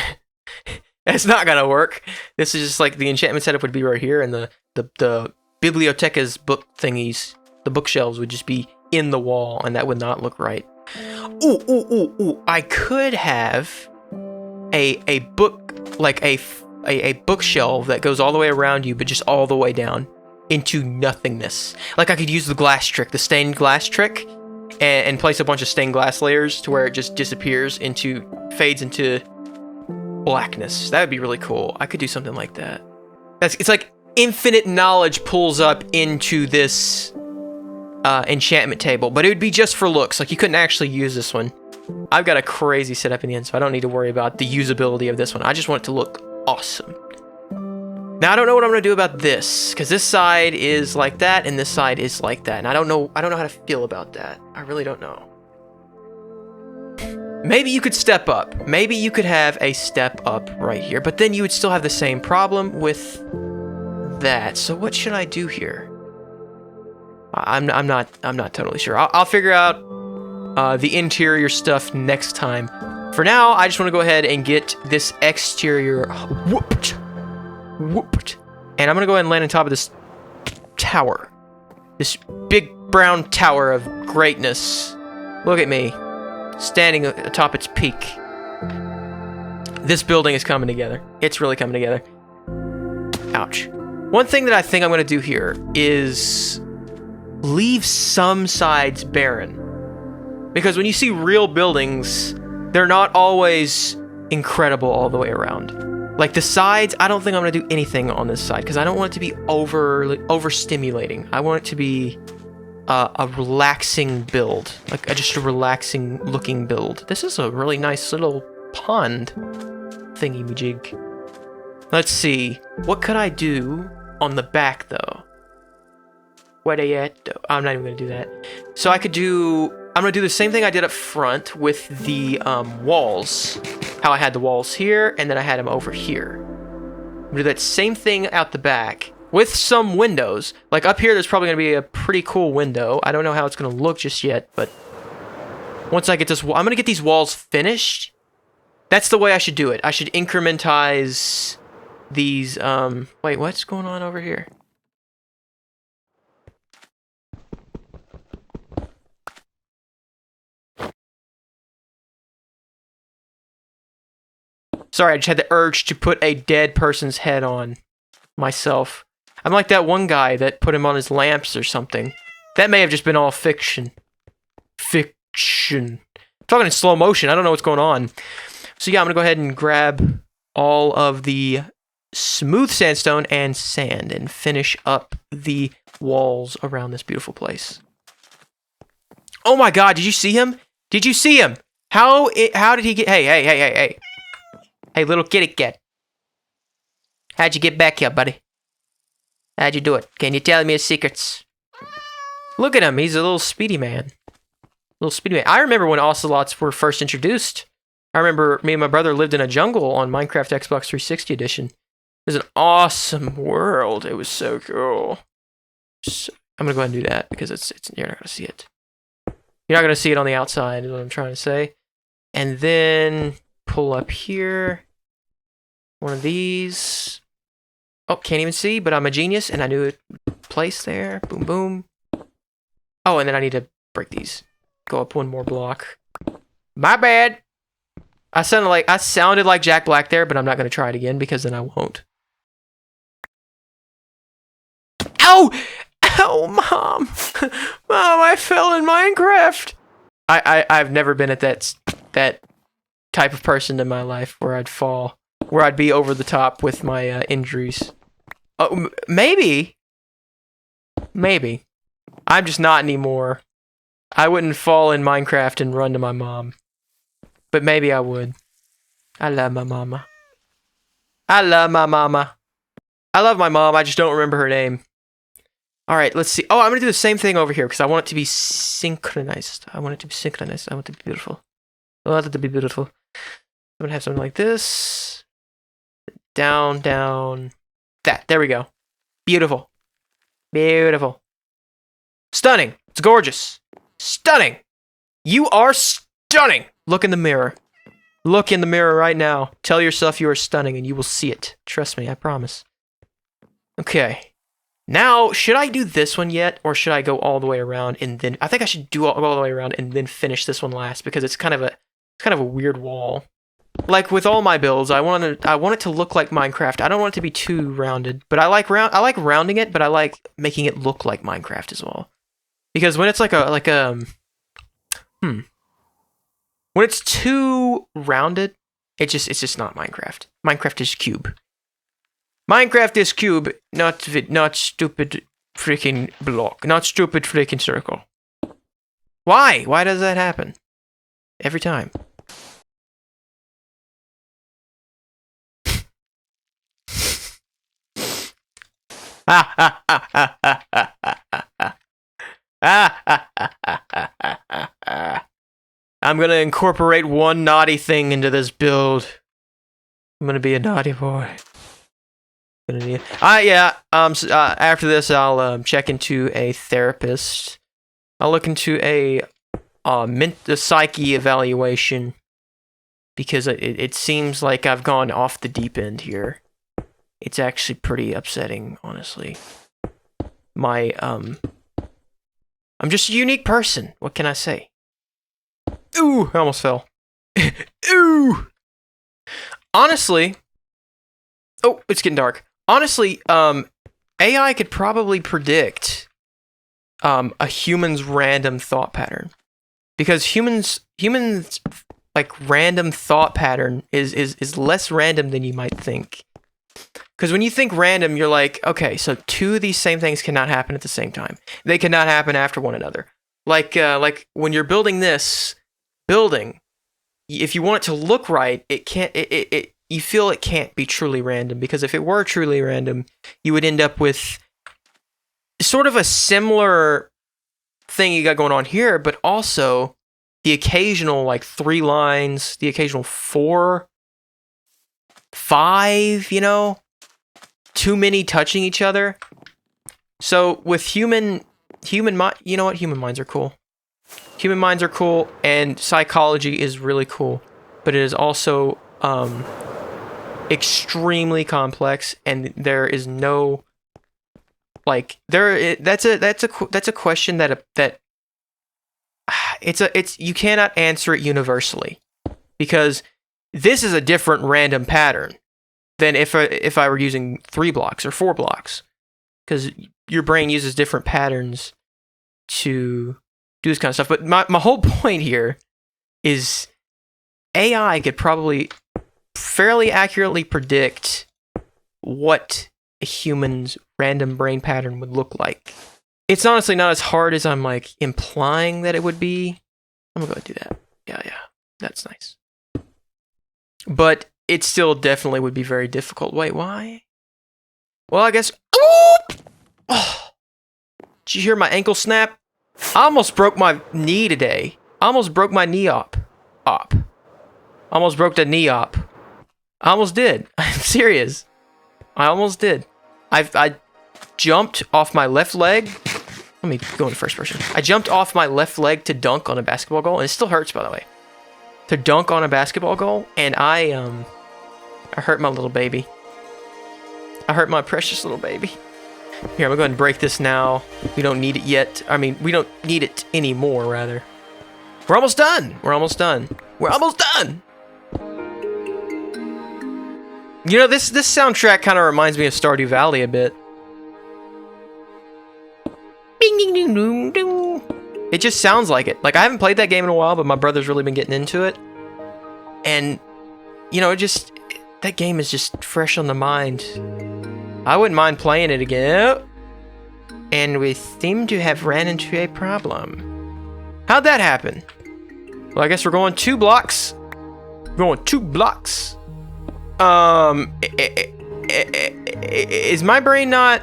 it's not gonna work. This is just like the enchantment setup would be right here, and the biblioteca's book thingies, the bookshelves would just be in the wall, and that would not look right. Ooh. I could have a book, like a bookshelf that goes all the way around you, but just all the way down into nothingness. Like, I could use the glass trick, the stained glass trick, and place a bunch of stained glass layers to where it just fades into blackness. That would be really cool. I could do something like that. It's like infinite knowledge pulls up into this enchantment table, but it would be just for looks. Like, you couldn't actually use this one. I've got a crazy setup in the end, so I don't need to worry about the usability of this one. I just want it to look awesome. Now, I don't know what I'm going to do about this, because this side is like that, and this side is like that, and I don't know how to feel about that. I really don't know. Maybe you could step up. Maybe you could have a step up right here, but then you would still have the same problem with that. So what should I do here? I'm not totally sure. I'll figure out the interior stuff next time. For now, I just want to go ahead and get this exterior whooped. And I'm going to go ahead and land on top of this tower. This big brown tower of greatness. Look at me, standing atop its peak. This building is coming together. It's really coming together. Ouch. One thing that I think I'm going to do here is leave some sides barren. Because when you see real buildings, they're not always incredible all the way around. Like the sides, I don't think I'm going to do anything on this side because I don't want it to be overstimulating. I want it to be a relaxing build, like just a relaxing looking build. This is a really nice little pond thingy-majig. Let's see, what could I do on the back though? Where they at? I'm not even gonna do that. So I'm gonna do the same thing I did up front with the walls. How I had the walls here, and then I had them over here. I'm gonna do that same thing out the back with some windows. Like up here, there's probably gonna be a pretty cool window. I don't know how it's gonna look just yet, but once I get this, I'm gonna get these walls finished. That's the way I should do it. I should incrementize these, wait, what's going on over here? Sorry, I just had the urge to put a dead person's head on myself. I'm like that one guy that put him on his lamps or something. That may have just been all fiction. Fiction. I'm talking in slow motion. I don't know what's going on. So yeah, I'm going to go ahead and grab all of the smooth sandstone and sand and finish up the walls around this beautiful place. Oh my god, did you see him? Did you see him? How did he get... Hey. Hey, little kitty cat. How'd you get back here, buddy? How'd you do it? Can you tell me his secrets? Look at him. He's a little speedy man. Little speedy man. I remember when ocelots were first introduced. I remember me and my brother lived in a jungle on Minecraft Xbox 360 edition. It was an awesome world. It was so cool. So, I'm going to go ahead and do that because you're not going to see it. You're not going to see it on the outside is what I'm trying to say. And then... pull up here, one of these. Oh, can't even see, but I'm a genius, and I knew it. Place there, boom, boom. Oh, and then I need to break these. Go up one more block. My bad. I sounded like Jack Black there, but I'm not gonna try it again because then I won't. Ow! Ow, Mom! Mom, I fell in Minecraft. I've never been at that type of person in my life where I'd fall, where I'd be over the top with my injuries. Oh, maybe. I'm just not anymore. I wouldn't fall in Minecraft and run to my mom. But maybe I would. I love my mama. I love my mama. I love my mom, I just don't remember her name. Alright, let's see. Oh, I'm gonna do the same thing over here because I want it to be synchronized. I want it to be synchronized. I want it to be beautiful. I want it to be beautiful. I'm gonna have something like this. Down. That. There we go. Beautiful. Beautiful. Stunning. It's gorgeous. Stunning. You are stunning. Look in the mirror. Look in the mirror right now. Tell yourself you are stunning and you will see it. Trust me, I promise. Okay. Now, should I do this one yet? Or should I go all the way around and then... I think I should do all the way around and then finish this one last because it's kind of a weird wall. Like with all my builds, I want it to look like Minecraft. I don't want it to be too rounded, but I like rounding it, but I like making it look like Minecraft as well. Because when it's when it's too rounded, it's just not Minecraft. Minecraft is cube. Minecraft is cube, not stupid freaking block, not stupid freaking circle. Why? Why does that happen? Every time. I'm gonna incorporate one naughty thing into this build. I'm gonna be a naughty boy. After this, I'll check into a therapist. I'll look into a psyche evaluation because it seems like I've gone off the deep end here. It's actually pretty upsetting, honestly. I'm just a unique person. What can I say? Ooh, I almost fell. Ooh. Honestly, oh, it's getting dark. honestly, AI could probably predict a human's random thought pattern, because humans like random thought pattern is less random than you might think. Because when you think random, you're like, okay, so two of these same things cannot happen at the same time. They cannot happen after one another. Like when you're building this building, if you want it to look right, it can't. You feel it can't be truly random, because if it were truly random, you would end up with sort of a similar thing you got going on here, but also the occasional like 3 lines, the occasional 4, 5, too many touching each other. So with human mind, you know what? Human minds are cool. Human minds are cool, and psychology is really cool, but it is also extremely complex, and there is no that's a question that you cannot answer it universally, because this is a different random pattern than if I were using 3 blocks or 4 blocks, because your brain uses different patterns to do this kind of stuff. But my whole point here is AI could probably fairly accurately predict what a human's random brain pattern would look like. It's honestly not as hard as I'm like implying that it would be. I'm gonna go ahead and do that. Yeah, that's nice. But it still definitely would be very difficult. Wait, why? Well, I guess. Oh, did you hear my ankle snap? I almost broke my knee today. I almost broke my knee op. Almost broke the knee op. I almost did. I'm serious. I almost did. I jumped off my left leg. Let me go in first person. I jumped off my left leg to dunk on a basketball goal, and it still hurts, by the way. To dunk on a basketball goal, and I hurt my little baby. I hurt my precious little baby. Here, I'm gonna go ahead and break this now. We don't need it yet. I mean, we don't need it anymore, rather. We're almost done. We're almost done. We're almost done. You know, this soundtrack kind of reminds me of Stardew Valley a bit. Bing, ding, ding, ding, ding. It just sounds like it. Like, I haven't played that game in a while, but my brother's really been getting into it. And, that game is just fresh on the mind. I wouldn't mind playing it again. And we seem to have ran into a problem. How'd that happen? Well, I guess we're going 2 blocks. Going 2 blocks. Is my brain not...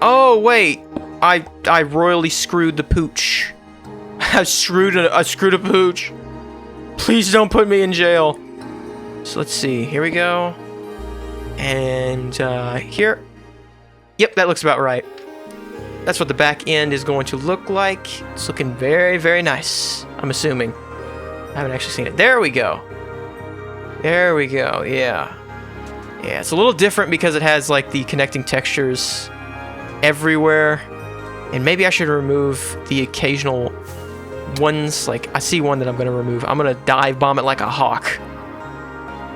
Oh, wait. I royally screwed the pooch. I screwed a pooch. Please don't put me in jail. So let's see. Here we go. And here. Yep, that looks about right. That's what the back end is going to look like. It's looking very, very nice, I'm assuming. I haven't actually seen it. There we go. There we go, yeah. Yeah, it's a little different because it has like the connecting textures everywhere. And maybe I should remove the occasional ones. Like, I see one that I'm going to remove. I'm going to dive bomb it like a hawk.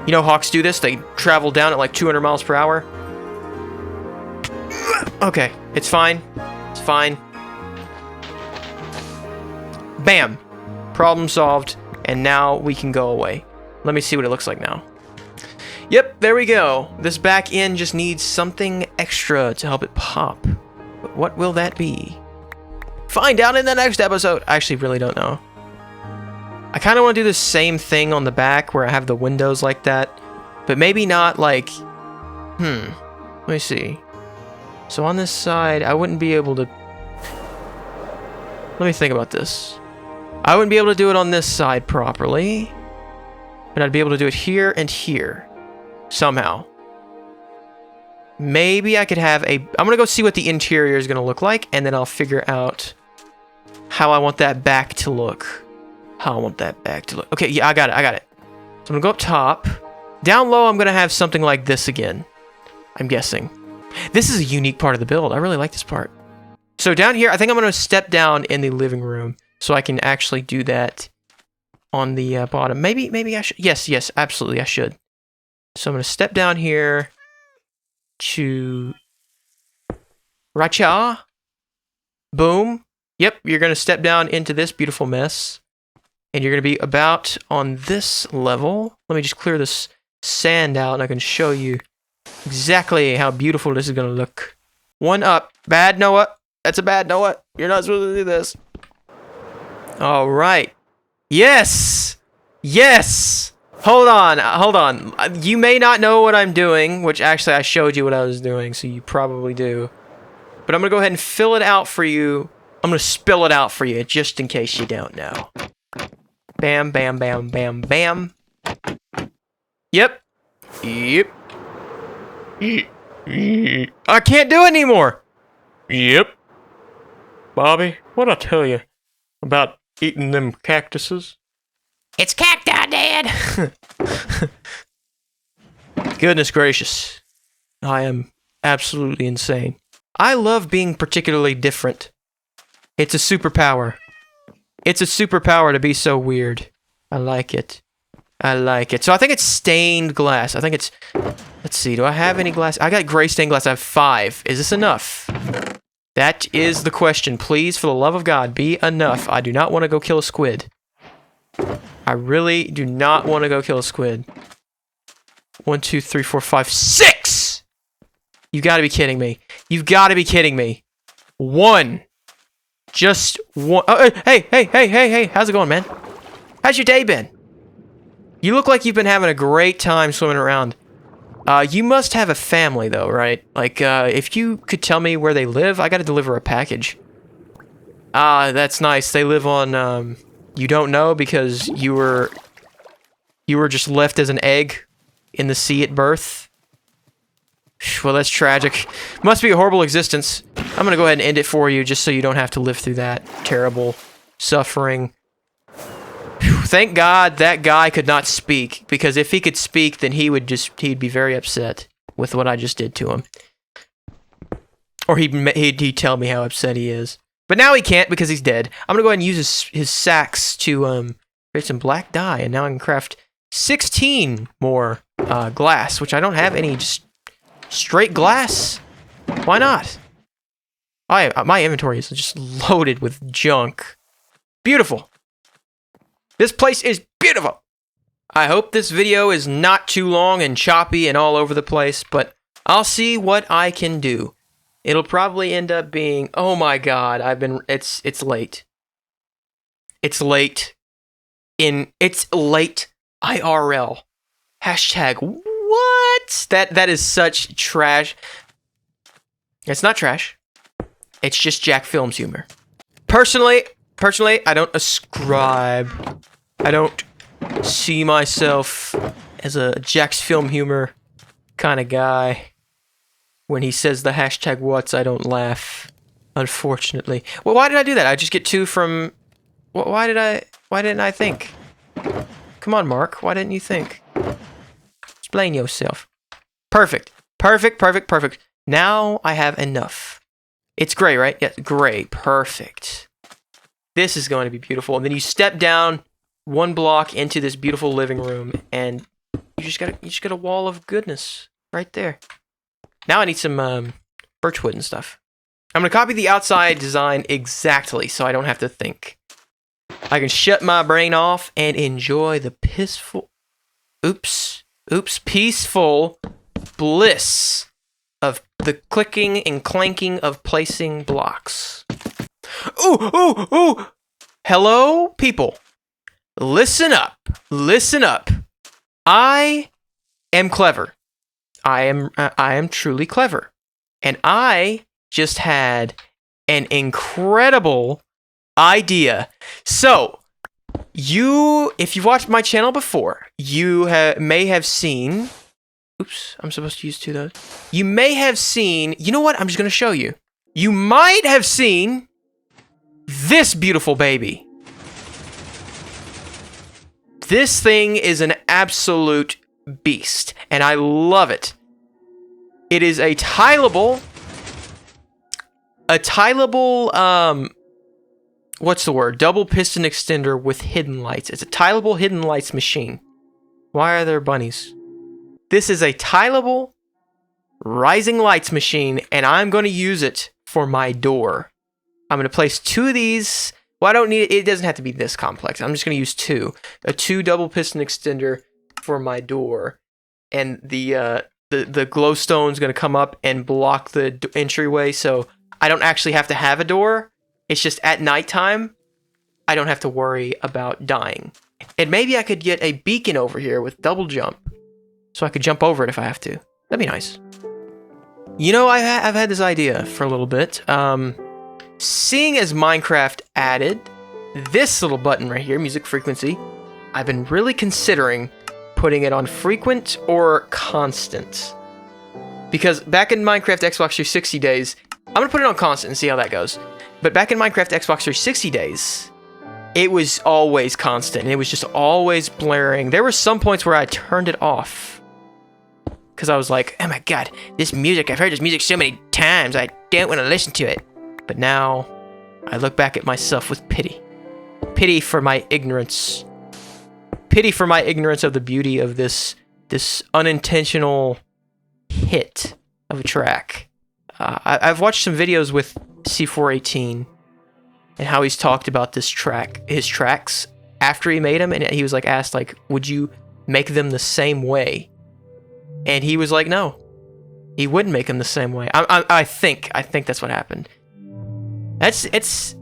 You know hawks do this? They travel down at like 200 miles per hour. Okay, it's fine. It's fine. Bam! Problem solved. And now we can go away. Let me see what it looks like now. Yep, there we go. This back end just needs something extra to help it pop. But what will that be? Find out in the next episode. I actually really don't know. I kind of want to do the same thing on the back where I have the windows like that. But maybe not like... Let me see. So on this side, I wouldn't be able to... Let me think about this. I wouldn't be able to do it on this side properly. But I'd be able to do it here and here. Somehow. Maybe I could have a... I'm going to go see what the interior is going to look like. And then I'll figure out how I want that back to look. How I want that back to look. Okay, yeah, I got it. So I'm going to go up top. Down low, I'm going to have something like this again. I'm guessing. This is a unique part of the build. I really like this part. So down here, I think I'm going to step down in the living room so I can actually do that on the bottom. Maybe I should. Yes, absolutely, I should. So I'm going to step down here. to Racha. Boom. Yep, you're going to step down into this beautiful mess. And you're going to be about on this level. Let me just clear this sand out and I can show you exactly how beautiful this is going to look. One up. Bad Noah. That's a bad Noah. You're not supposed to do this. All right. Yes. Yes. Hold on. Hold on. You may not know what I'm doing, which actually I showed you what I was doing, so you probably do. But I'm going to go ahead and fill it out for you. I'm going to spill it out for you just in case you don't know. Bam, bam, bam, bam, bam. Yep. Yep. I can't do it anymore. Yep. Bobby, what'd I tell you about eating them cactuses? It's cacti, Dad! Goodness gracious. I am absolutely insane. I love being particularly different. It's a superpower. It's a superpower to be so weird. I like it. I like it. So I think it's stained glass. I think it's... Let's see. Do I have any glass? I got gray stained glass. I have 5. Is this enough? That is the question. Please, for the love of God, be enough. I do not want to go kill a squid. I really do not want to go kill a squid. 1, 2, 3, 4, 5, 6! You've got to be kidding me. You've got to be kidding me. 1. Just 1. Oh, hey. How's it going, man? How's your day been? You look like you've been having a great time swimming around. You must have a family, though, right? Like, if you could tell me where they live, I gotta deliver a package. That's nice. They live on, you don't know because you were just left as an egg in the sea at birth. Well, that's tragic. Must be a horrible existence. I'm gonna go ahead and end it for you just so you don't have to live through that terrible suffering. Thank God that guy could not speak, because if he could speak, then he'd be very upset with what I just did to him. Or he'd tell me how upset he is. But now he can't because he's dead. I'm gonna go ahead and use his sacks to create some black dye, and now I can craft 16 more glass, which I don't have any just straight glass. Why not? My inventory is just loaded with junk. Beautiful. This place is beautiful. I hope this video is not too long and choppy and all over the place, but I'll see what I can do. It'll probably end up being, oh my God, it's late. It's late. It's late IRL. Hashtag what? That is such trash. It's not trash. It's just Jack Films humor. Personally, I don't ascribe. I don't see myself as a Jack's Film Humor kind of guy. When he says the hashtag what's, I don't laugh. Unfortunately. Well, why did I do that? I just get 2 from... Why didn't I think? Come on, Mark. Why didn't you think? Explain yourself. Perfect. Perfect. Now I have enough. It's gray, right? Yes, gray. Perfect. This is going to be beautiful. And then you step down 1 block into this beautiful living room, and you just got a wall of goodness right there. Now I need some birchwood and stuff. I'm gonna copy the outside design exactly, so I don't have to think. I can shut my brain off and enjoy the peaceful bliss of the clicking and clanking of placing blocks. Ooh! Hello, people. Listen up. I am clever. I am truly clever. And I just had an incredible idea. So, if you've watched my channel before, you may have seen... Oops, I'm supposed to use 2 of those. You may have seen... You know what? I'm just going to show you. You might have seen this beautiful baby. This thing is an absolute beast, and I love it. It is a tileable, what's the word? Double piston extender with hidden lights. It's a tileable hidden lights machine. Why are there bunnies? This is a tileable, rising lights machine, and I'm going to use it for my door. I'm going to place 2 of these. Well, I don't need it. It doesn't have to be this complex. I'm just going to use 2. A 2 double piston extender for my door. And the glowstone's going to come up and block the entryway, so I don't actually have to have a door. It's just at nighttime, I don't have to worry about dying. And maybe I could get a beacon over here with double jump, so I could jump over it if I have to. That'd be nice. You know, I've had this idea for a little bit. Seeing as Minecraft added this little button right here, music frequency, I've been really considering putting it on frequent or constant. Because back in Minecraft Xbox 360 days, I'm going to put it on constant and see how that goes. But back in Minecraft Xbox 360 days, it was always constant. And it was just always blaring. There were some points where I turned it off. Because I was like, oh my god, this music, I've heard this music so many times, I don't want to listen to it. But now, I look back at myself with pity. Pity for my ignorance. Pity for my ignorance of the beauty of this unintentional hit of a track. I've watched some videos with C418 and how he's talked about his tracks after he made them, and he was like asked like, would you make them the same way? And he was like, no, he wouldn't make them the same way. I think that's what happened. It's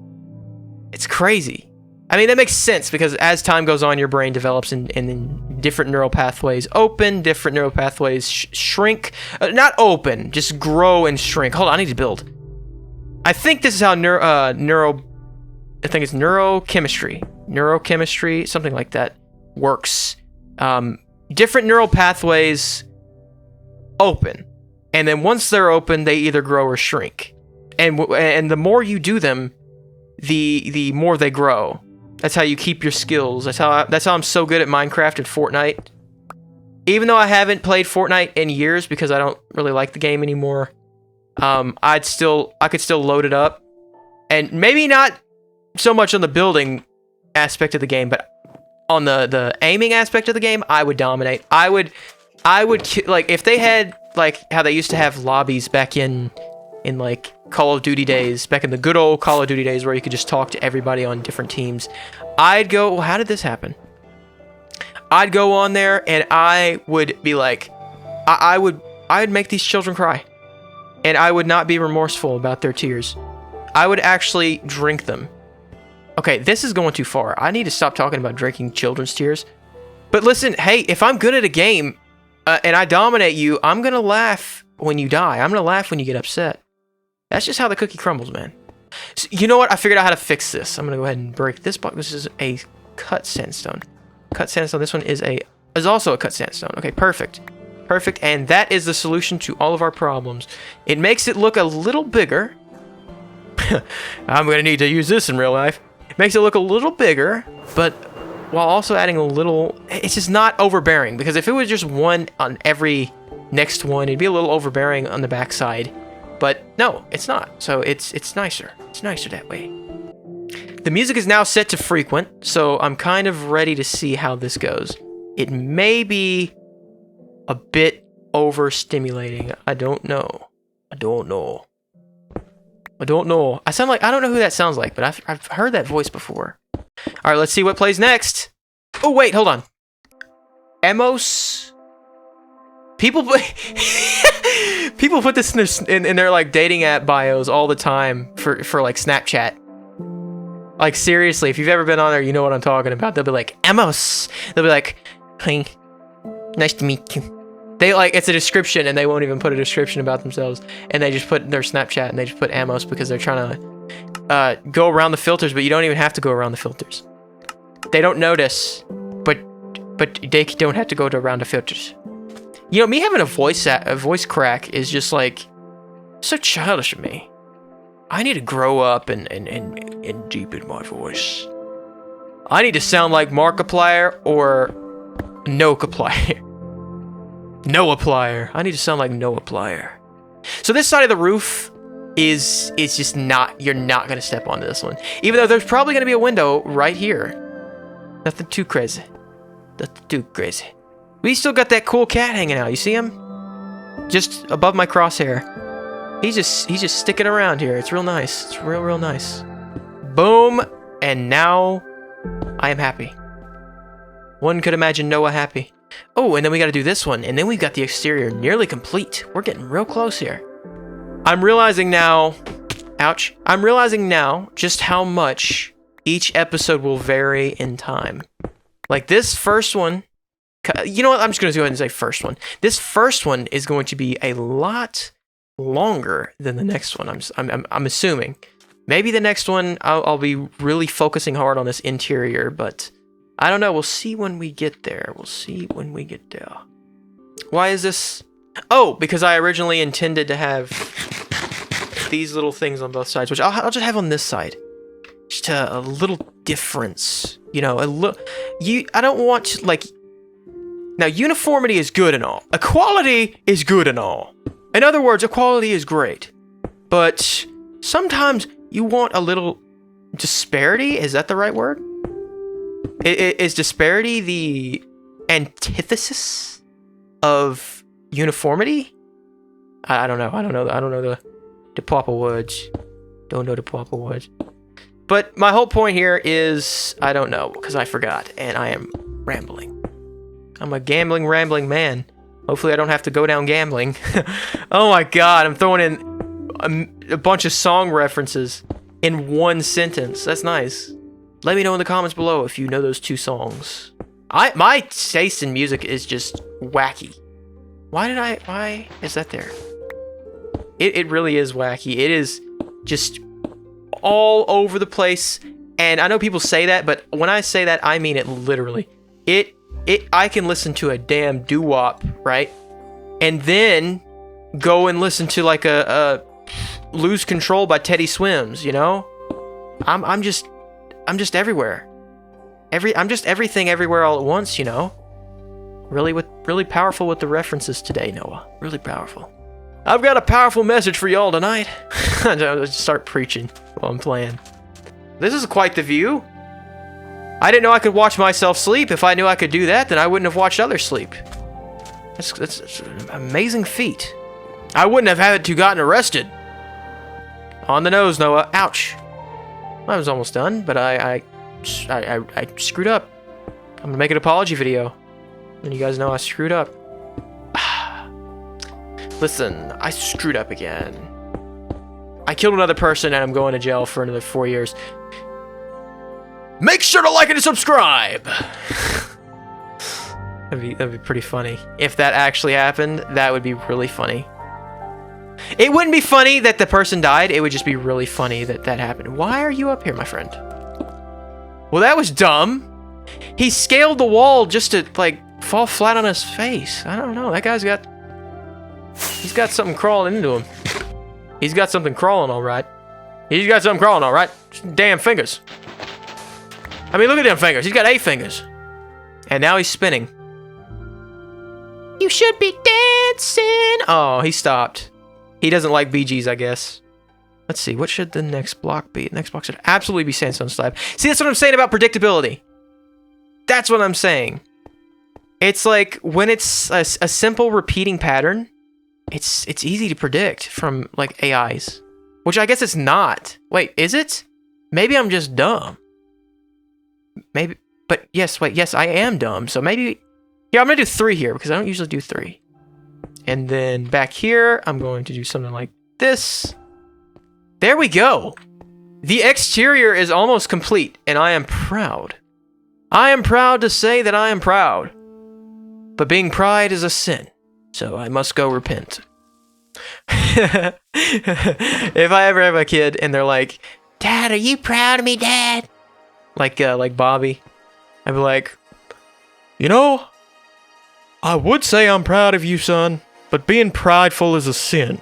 crazy. I mean, that makes sense because as time goes on, your brain develops and then different neural pathways open, different neural pathways shrink. Not open, just grow and shrink. Hold on, I need to build. I think this is how I think it's neurochemistry, something like that, works. Different neural pathways open, and then once they're open, they either grow or shrink. And the more you do them, the more they grow. That's how you keep your skills. That's how I'm so good at Minecraft and Fortnite. Even though I haven't played Fortnite in years because I don't really like the game anymore, I could still load it up, and maybe not so much on the building aspect of the game, but on the aiming aspect of the game, I would dominate. I would like if they had like how they used to have lobbies back in like Call of Duty days, back in the good old Call of Duty days where you could just talk to everybody on different teams. I'd go, well, how did this happen? I'd go on there and I would be like, I would make these children cry. And I would not be remorseful about their tears. I would actually drink them. Okay, this is going too far. I need to stop talking about drinking children's tears. But listen, hey, if I'm good at a game and I dominate you, I'm going to laugh when you die. I'm going to laugh when you get upset. That's just how the cookie crumbles, man. So, you know what? I figured out how to fix this. I'm going to go ahead and break this block. This is a cut sandstone. Cut sandstone. This one is also a cut sandstone. Okay, perfect. Perfect. And that is the solution to all of our problems. It makes it look a little bigger. I'm going to need to use this in real life. It makes it look a little bigger, but while also adding a little... It's just not overbearing, because if it was just one on every next one, it'd be a little overbearing on the backside. But no, it's not. So it's nicer. It's nicer that way. The music is now set to frequent, so I'm kind of ready to see how this goes. It may be a bit overstimulating. I don't know. I don't know. I don't know. I don't know who that sounds like, but I've heard that voice before. All right, let's see what plays next. Oh, wait, hold on. Emos. People put this in their like dating app bios all the time for like Snapchat. Like seriously, if you've ever been on there, you know what I'm talking about. They'll be like Emos. They'll be like, "Hey, nice to meet you." They like it's a description, and they won't even put a description about themselves, and they just put their Snapchat and they just put Emos because they're trying to go around the filters, but you don't even have to go around the filters. They don't notice, but they don't have to go around the filters. You know, me having a voice crack is just like so childish of me. I need to grow up and deepen my voice. I need to sound like Markiplier or Nokiplier. Noaplier. I need to sound like Noaplier. So this side of the roof is just not, you're not going to step onto this one. Even though there's probably going to be a window right here. Nothing too crazy. Nothing too crazy. We still got that cool cat hanging out. You see him? just above my crosshair. He's just sticking around here. It's real nice. It's real nice. Boom, and now I am happy. One could imagine Noah happy. Oh, and then we got to do this one, and then we've got the exterior nearly complete. We're getting real close here. I'm realizing now, ouch, I'm realizing now just how much each episode will vary in time. Like this first one, you know what, I'm just going to go ahead and say first one. This first one is going to be a lot longer than the next one, I'm assuming. Maybe the next one, I'll be really focusing hard on this interior, but I don't know. We'll see when we get there. We'll see when we get there. Why is this? Oh, because I originally intended to have these little things on both sides, which I'll just have on this side. Just a little difference, you know. I don't want like. Now, uniformity is good and all. Equality is good and all. In other words, equality is great, but sometimes you want a little disparity. Is that the right word? Is disparity the antithesis of uniformity? I don't know. I don't know the proper words. Don't know the proper words. But my whole point here is I don't know because I forgot and I am rambling. I'm a gambling, rambling man. Hopefully I don't have to go down gambling. Oh my god, I'm throwing in a bunch of song references in one sentence. That's nice. Let me know in the comments below if you know those two songs. My taste in music is just wacky. Why is that there? It really is wacky. It is just all over the place. And I know people say that, but when I say that, I mean it literally. I can listen to a damn doo-wop, right? And then go and listen to like a Lose Control by Teddy Swims, you know? I'm just everywhere. I'm just everything everywhere all at once, you know? Really powerful with the references today, Noah. Really powerful. I've got a powerful message for y'all tonight. I'll just start preaching while I'm playing. This is quite the view. I didn't know I could watch myself sleep. If I knew I could do that, then I wouldn't have watched others sleep. That's an amazing feat. I wouldn't have had to gotten arrested. On the nose, Noah. Ouch. I was almost done, but I screwed up. I'm gonna make an apology video. And you guys know I screwed up. Listen, I screwed up again. I killed another person and I'm going to jail for another 4 years. Make sure to like and subscribe! That'd be pretty funny. If that actually happened, that would be really funny. It wouldn't be funny that the person died, it would just be really funny that that happened. Why are you up here, my friend? Well, that was dumb. He scaled the wall just to, like, fall flat on his face. I don't know, that guy's got... He's got something crawling into him. He's got something crawling, alright. He's got something crawling, alright. Damn fingers. I mean, look at them fingers. He's got 8 fingers. And now he's spinning. You should be dancing. Oh, he stopped. He doesn't like Bee Gees, I guess. Let's see. What should the next block be? The next block should absolutely be Sandstone Slab. See, that's what I'm saying about predictability. That's what I'm saying. It's like when it's a simple repeating pattern, it's easy to predict from like AIs. Which I guess it's not. Wait, is it? Maybe I'm just dumb. Maybe, but yes, wait, yes, I am dumb. So maybe, yeah, I'm gonna do 3 here because I don't usually do 3. And then back here, I'm going to do something like this. There we go. The exterior is almost complete, and I am proud. I am proud to say that I am proud. But being pride is a sin, so I must go repent. If I ever have a kid and they're like, "Dad, are you proud of me, Dad?" Like Bobby, I'd be like, you know, I would say I'm proud of you, son, but being prideful is a sin.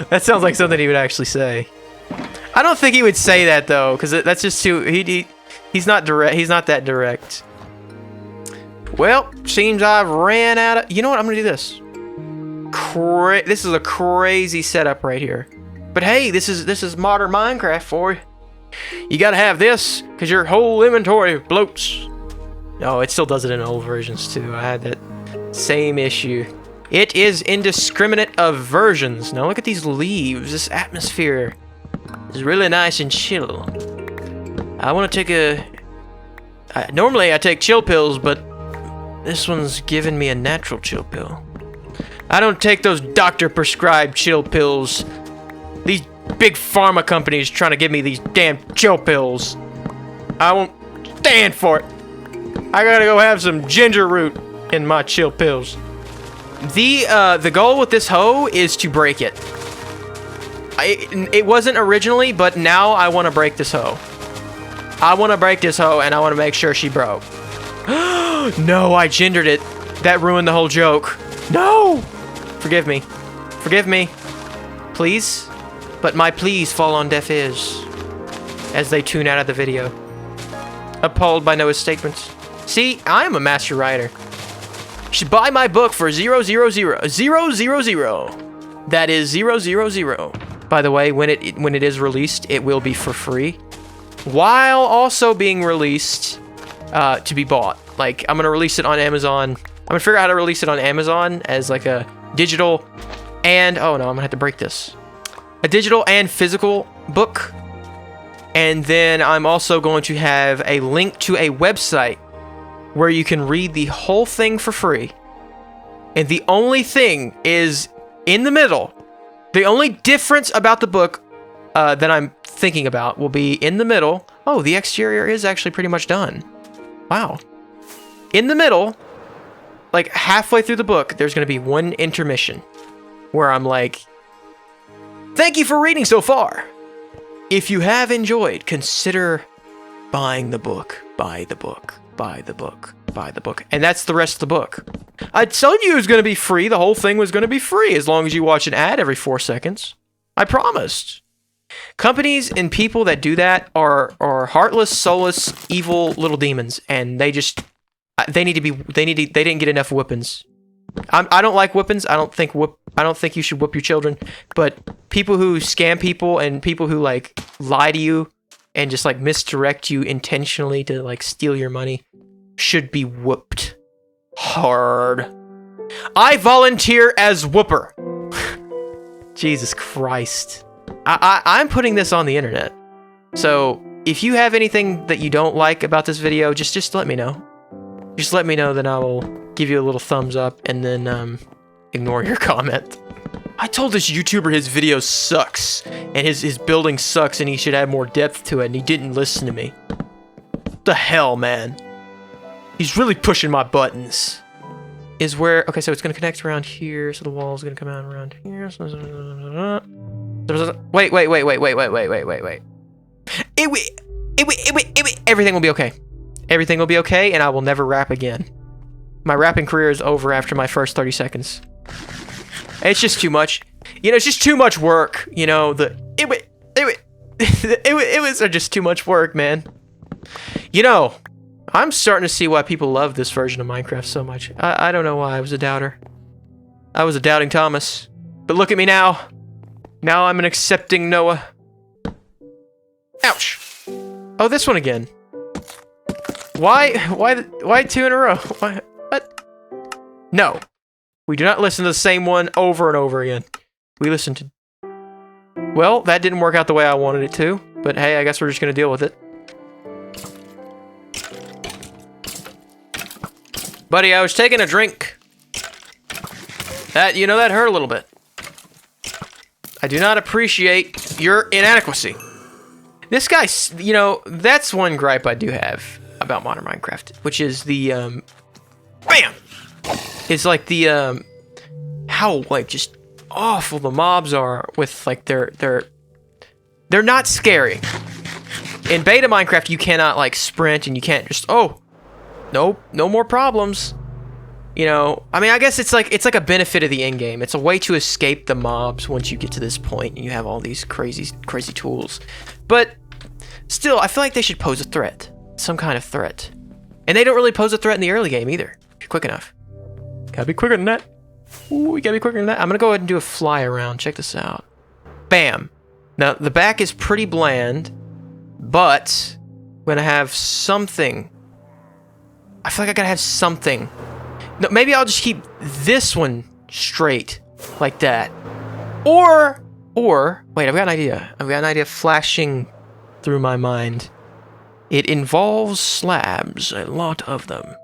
That sounds like something he would actually say. I don't think he would say that though, because that's just too he's not direct. He's not that direct. Well, seems I've ran out of. You know what? I'm gonna do this. This is a crazy setup right here. But hey, this is modern Minecraft for you. You gotta have this, because your whole inventory bloats. No, it still does it in old versions too. I had that Same issue. It is indiscriminate of versions. Now look at these leaves. This atmosphere is really nice and chill. I want to take a... normally I take chill pills, but this one's giving me a natural chill pill. I don't take those doctor-prescribed chill pills. These big pharma companies trying to give me these damn chill pills. I won't stand for it. I gotta go have some ginger root in my chill pills. The goal with this hoe is to break it. It wasn't originally, but now I want to break this hoe. I want to break this hoe, and I want to make sure she broke. No, I gendered it. That ruined the whole joke. No! Forgive me. Forgive me. Please? But my pleas fall on deaf ears as they tune out of the video. Appalled by Noah's statements. See, I am a master writer. You should buy my book for 000. That is 000. By the way, when it is released, it will be for free, while also being released to be bought. Like, I'm gonna release it on Amazon. I'm gonna figure out how to release it on Amazon as like a digital and oh no, I'm gonna have to break this. A digital and physical book. And then I'm also going to have a link to a website where you can read the whole thing for free. And the only thing is in the middle. The only difference about the book that I'm thinking about will be in the middle. Oh, the exterior is actually pretty much done. Wow. In the middle, like halfway through the book, there's going to be one intermission where I'm like, thank you for reading so far. If you have enjoyed, consider buying the book. Buy the book. Buy the book. Buy the book. And that's the rest of the book. I told you it was going to be free. The whole thing was going to be free as long as you watch an ad every 4 seconds. I promised. Companies and people that do that are heartless, soulless, evil little demons, and they didn't get enough whippings. I don't like whippings. I don't think you should whip your children, but people who scam people and people who like lie to you and just like misdirect you intentionally to like steal your money should be whooped hard. I volunteer as whooper. Jesus Christ. I'm putting this on the internet. So if you have anything that you don't like about this video, just let me know. Just let me know, then I will give you a little thumbs up and then ignore your comment. I told this YouTuber his video sucks and his building sucks and he should add more depth to it, and he didn't listen to me. What the hell, man? He's really pushing my buttons. Is where... Okay, so it's going to connect around here, so the wall's going to come out around here. Wait. Everything will be okay. Everything will be okay, and I will never rap again. My rapping career is over after my first 30 seconds. It's just too much. You know, it's just too much work. You know, it was just too much work, man. You know, I'm starting to see why people love this version of Minecraft so much. I don't know why I was a doubter. I was a doubting Thomas. But look at me now. Now I'm an accepting Noah. Ouch. Oh, this one again. Why 2 in a row? What? No. We do not listen to the same one over and over again. We listen to... Well, that didn't work out the way I wanted it to. But hey, I guess we're just going to deal with it. Buddy, I was taking a drink. That hurt a little bit. I do not appreciate your inadequacy. This guy, you know, that's one gripe I do have about Modern Minecraft, which is the, BAM! It's like the, how, like, just awful the mobs are with, like, they're not scary. In beta Minecraft, you cannot, like, sprint and you can't just, oh, nope, no more problems. You know, I mean, I guess it's like a benefit of the end game. It's a way to escape the mobs once you get to this point and you have all these crazy tools. But still, I feel like they should pose a threat, some kind of threat. And they don't really pose a threat in the early game either. If you're quick enough, gotta be quicker than that. Ooh, we gotta be quicker than that. I'm gonna go ahead and do a fly around. Check this out. Bam. Now the back is pretty bland, but I'm gonna have something. I feel like I gotta have something. No, maybe I'll just keep this one straight, like that. Or, wait, I've got an idea. I've got an idea flashing through my mind. It involves slabs, a lot of them.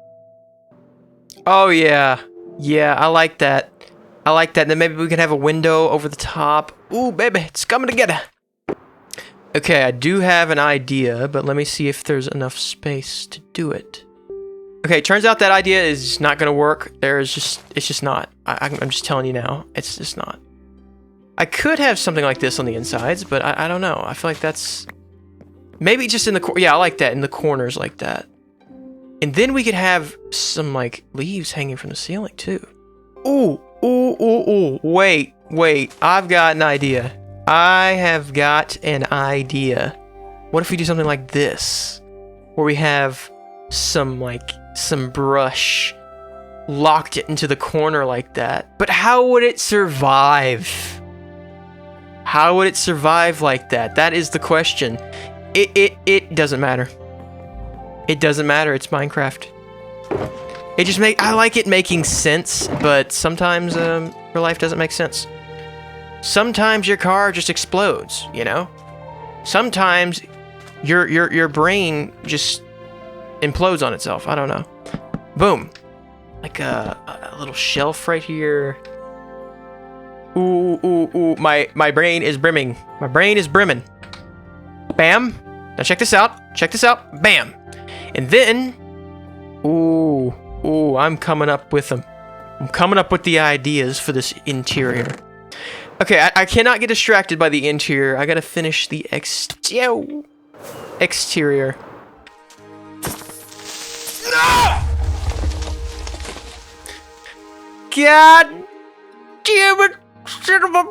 Oh, yeah. Yeah, I like that. I like that. And then maybe we can have a window over the top. Ooh, baby, it's coming together. Okay, I do have an idea, but let me see if there's enough space to do it. Okay, turns out that idea is not gonna work. It's just not. I'm just telling you now. It's just not. I could have something like this on the insides, but I don't know. I feel like that's... Maybe just in the... Yeah, I like that, in the corners like that. And then we could have some, like, leaves hanging from the ceiling, too. Ooh, ooh, ooh, ooh. Wait. I've got an idea. I have got an idea. What if we do something like this? Where we have some brush, locked it into the corner like that. But how would it survive? How would it survive like that? That is the question. It doesn't matter. It doesn't matter. It's Minecraft. I like it making sense, but sometimes real life doesn't make sense. Sometimes your car just explodes, you know? Sometimes your brain just implodes on itself. I don't know. Boom. Like a little shelf right here. Ooh, ooh, ooh. My brain is brimming. My brain is brimming. Bam. Now check this out. Check this out. Bam. And then, ooh, I'm coming up with them. I'm coming up with the ideas for this interior. Okay, I cannot get distracted by the interior. I gotta finish the exterior. God damn it, son of a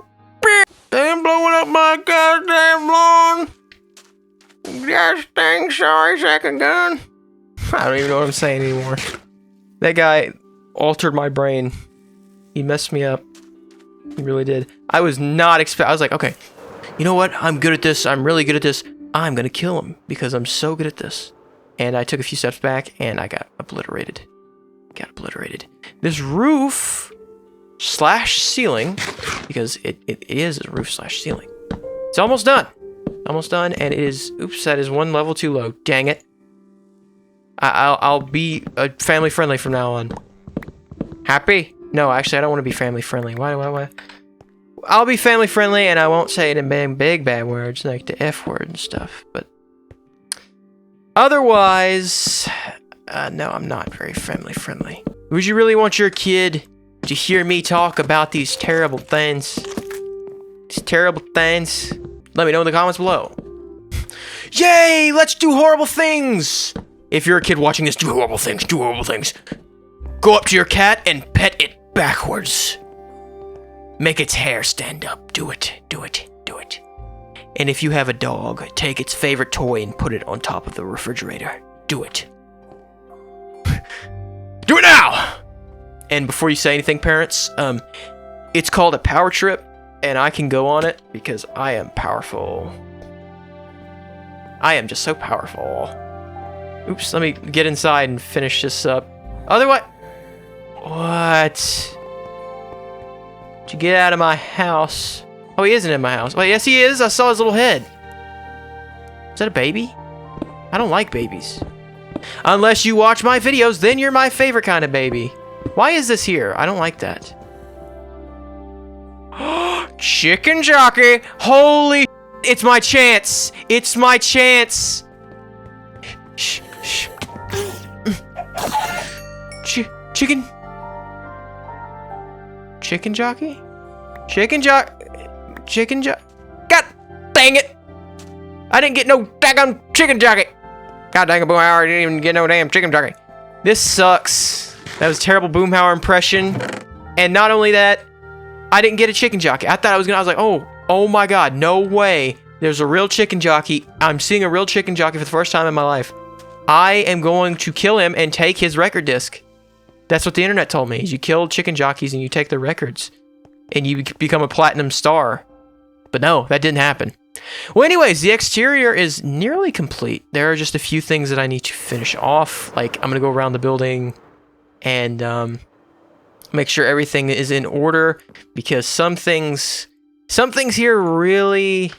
bitch! Damn, blowing up my goddamn lawn. Gosh dang, sorry, second gun. I don't even know what I'm saying anymore. That guy altered my brain. He messed me up. He really did. I was not I was like, okay, you know what? I'm good at this. I'm really good at this. I'm gonna kill him because I'm so good at this. And I took a few steps back and I got obliterated. This roof / ceiling, because it is a roof / ceiling. It's almost done. Almost done, and it is... Oops, that is one level too low. Dang it. I'll be family friendly from now on. Happy? No, actually, I don't want to be family friendly. Why? I'll be family friendly, and I won't say it in big bad words like the F word and stuff. But otherwise, no, I'm not very family friendly. Would you really want your kid to hear me talk about these terrible things? These terrible things? Let me know in the comments below. Yay! Let's do horrible things! If you're a kid watching this, do horrible things. Do horrible things. Go up to your cat and pet it backwards. Make its hair stand up. Do it. And if you have a dog, take its favorite toy and put it on top of the refrigerator. Do it. Do it now! And before you say anything, parents, it's called a power trip, and I can go on it because I am powerful. I am just so powerful. Oops, let me get inside and finish this up. Otherwise... What? Did you get out of my house? Oh, he isn't in my house. Well, yes, he is. I saw his little head. Is that a baby? I don't like babies. Unless you watch my videos, then you're my favorite kind of baby. Why is this here? I don't like that. Chicken jockey! Holy... It's my chance! It's my chance! Shh, shh. Chicken... Chicken jockey? Chicken jockey... God dang it! I didn't get no daggone chicken jockey! God dang it, Boomhauer, I didn't even get no damn chicken jockey. This sucks. That was a terrible Boomhauer impression. And not only that, I didn't get a chicken jockey. I thought I was like, oh my god, no way. There's a real chicken jockey. I'm seeing a real chicken jockey for the first time in my life. I am going to kill him and take his record disc. That's what the internet told me, is you kill chicken jockeys and you take their records. And you become a platinum star. But no, that didn't happen. Well, anyways, the exterior is nearly complete. There are just a few things that I need to finish off. Like, I'm going to go around the building and Make sure everything is in order, because some things here really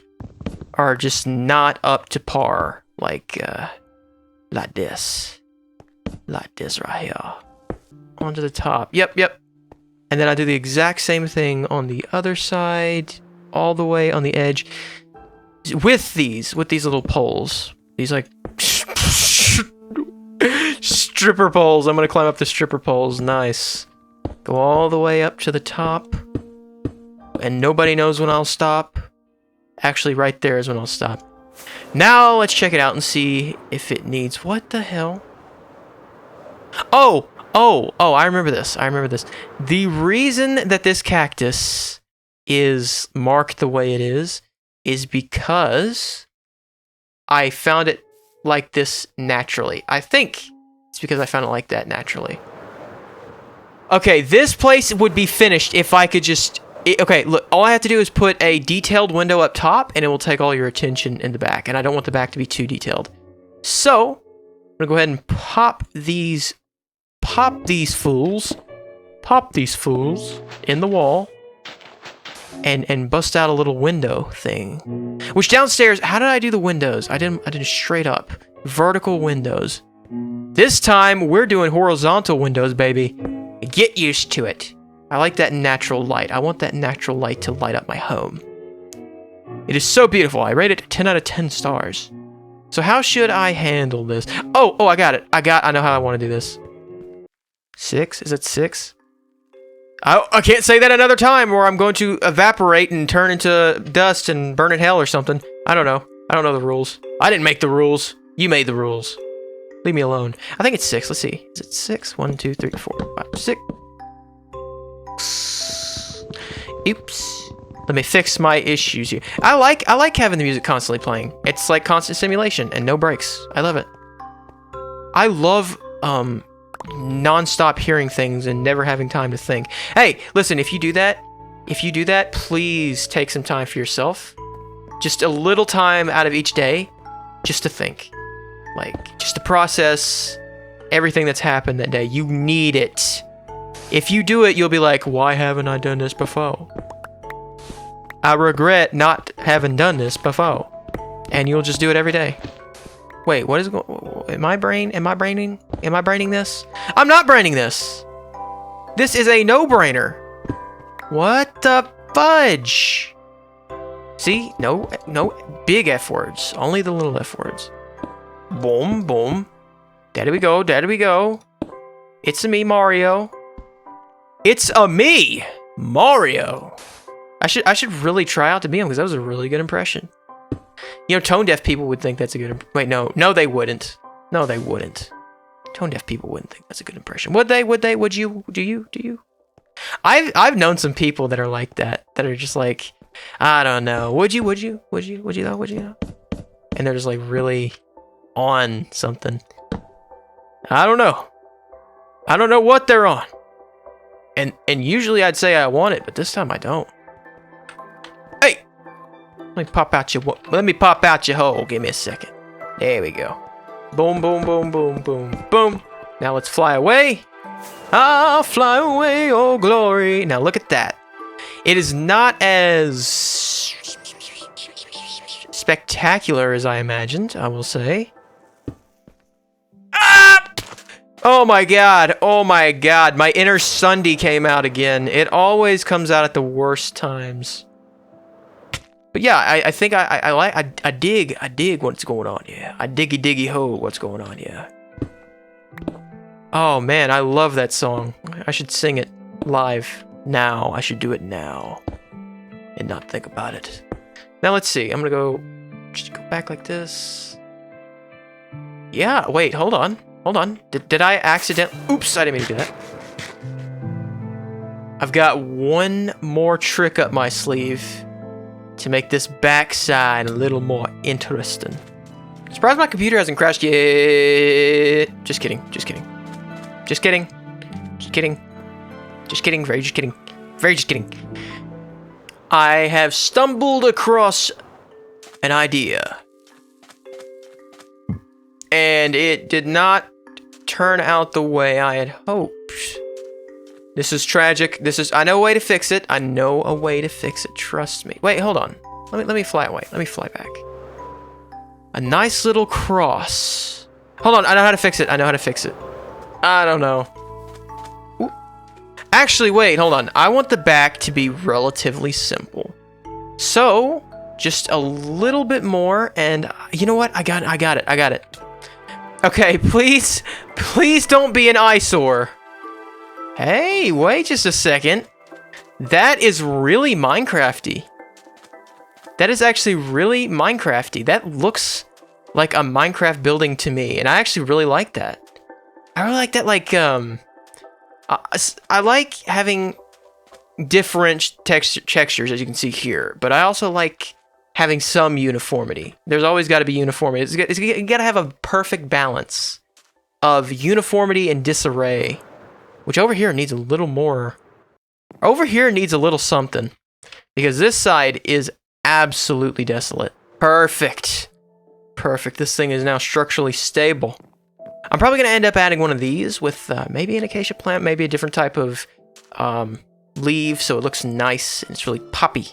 are just not up to par. Like this right here. Onto the top. Yep. And then I do the exact same thing on the other side, all the way on the edge, with these little poles. These like stripper poles. I'm gonna climb up the stripper poles. Nice. Go all the way up to the top, and nobody knows when I'll stop. Actually, right there is when I'll stop. Now let's check it out and see if it needs. What the hell? Oh, I remember this. The reason that this cactus is marked the way it is because I found it like this naturally. I think it's because I found it like that naturally. Okay, this place would be finished if I could just... Okay, look, all I have to do is put a detailed window up top, and it will take all your attention in the back, and I don't want the back to be too detailed. So, I'm gonna go ahead and pop these fools in the wall, and bust out a little window thing. Which downstairs, how did I do the windows? I did straight up vertical windows. This time we're doing horizontal windows, baby. Get used to it. I like that natural light. I want that natural light to light up my home. It is so beautiful. I rate it 10 out of 10 stars. So how should I handle this? Oh, I got it. I know how I want to do this. 6? Is it 6? I can't say that another time, or I'm going to evaporate and turn into dust and burn in hell or something. I don't know. I don't know the rules. I didn't make the rules. You made the rules. Leave me alone. I think it's 6. Let's see. Is it 6? 1, 2, 3, 4, 5, 6. Oops. Let me fix my issues here. I like having the music constantly playing. It's like constant stimulation and no breaks. I love it. I love non-stop hearing things and never having time to think. Hey, listen, if you do that, please take some time for yourself. Just a little time out of each day just to think. Like, just to process everything that's happened that day. You need it. If you do it, you'll be like, why haven't I done this before? I regret not having done this before. And you'll just do it every day. Wait, what is going on? Am I braining this? I'm not braining this. This is a no-brainer. What the fudge? See? No big F words. Only the little F words. Boom, boom. There we go. It's a me, Mario. It's a me, Mario. I should really try out to be him, because that was a really good impression. You know, tone-deaf people would think that's a good... Wait, no, they wouldn't. No, they wouldn't. Tone-deaf people wouldn't think that's a good impression. Would they? Would you? Do you? I've known some people that are like that are just like, I don't know. Would you though? And they're just like really on something. I don't know. I don't know what they're on. And usually I'd say I want it, but this time I don't. Hey! Let me pop out your hole. Give me a second. There we go. Boom, boom, boom, boom, boom, boom. Now let's fly away. I'll fly away, oh glory. Now look at that. It is not as spectacular as I imagined, I will say. Oh my god, my inner Sunday came out again. It always comes out at the worst times. But yeah, I think I dig what's going on, yeah. I diggy ho what's going on, yeah. Oh man, I love that song. I should sing it live now. I should do it now. And not think about it. Now let's see, I'm gonna just go back like this. Yeah, wait, hold on. Did I accidentally... Oops, I didn't mean to do that. I've got one more trick up my sleeve to make this backside a little more interesting. Surprised my computer hasn't crashed yet. Just kidding. Very just kidding. I have stumbled across an idea. And it did not turn out the way I had hoped. This is tragic. I know a way to fix it. I know a way to fix it. Trust me. Wait, hold on. Let me fly away. Let me fly back. A nice little cross. Hold on. I know how to fix it. I know how to fix it. I don't know. Ooh. Actually, wait. Hold on. I want the back to be relatively simple. So, just a little bit more, and you know what? I got it. Okay, please don't be an eyesore. Hey, wait just a second. That is really Minecrafty. That is actually really Minecrafty. That looks like a Minecraft building to me, and I actually really like that. I really like that, like, I like having different textures, as you can see here, but I also like having some uniformity. There's always got to be uniformity. You got to have a perfect balance of uniformity and disarray, which over here needs a little more. Over here needs a little something, because this side is absolutely desolate. Perfect. This thing is now structurally stable. I'm probably going to end up adding one of these with maybe an acacia plant, maybe a different type of leaf, so it looks nice and it's really poppy.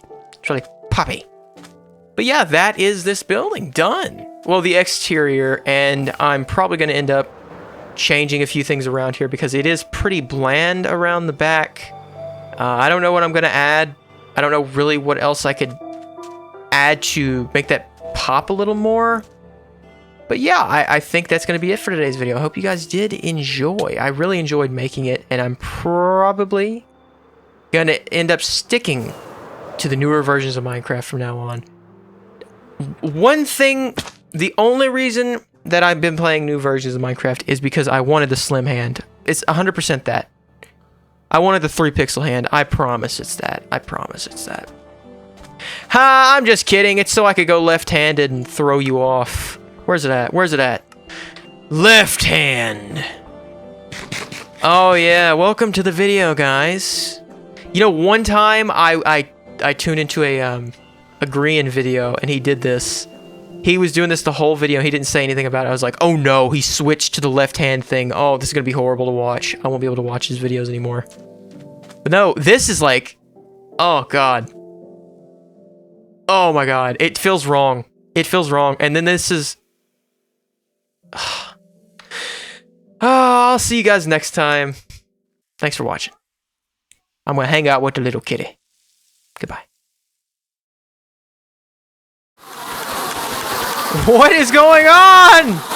But yeah, that is this building done. Well, the exterior, and I'm probably going to end up changing a few things around here because it is pretty bland around the back. I don't know what I'm going to add. I don't know really what else I could add to make that pop a little more. But yeah, I think that's going to be it for today's video. I hope you guys did enjoy. I really enjoyed making it, and I'm probably going to end up sticking to the newer versions of Minecraft from now on. One thing, the only reason that I've been playing new versions of Minecraft is because I wanted the slim hand. It's 100% that. I wanted the 3-pixel hand. I promise it's that. Ha, I'm just kidding. It's so I could go left-handed and throw you off. Where's it at? Left hand. Oh yeah, welcome to the video, guys. You know, one time I tuned into a Grian video and he did this. He was doing this the whole video. He didn't say anything about it. I was like, oh no, he switched to the left hand thing. Oh, this is gonna be horrible to watch. I won't be able to watch his videos anymore. But no, this is like, oh god. Oh my god, it feels wrong. And then this is... Oh, I'll see you guys next time. Thanks for watching. I'm gonna hang out with the little kitty. Goodbye. What is going on?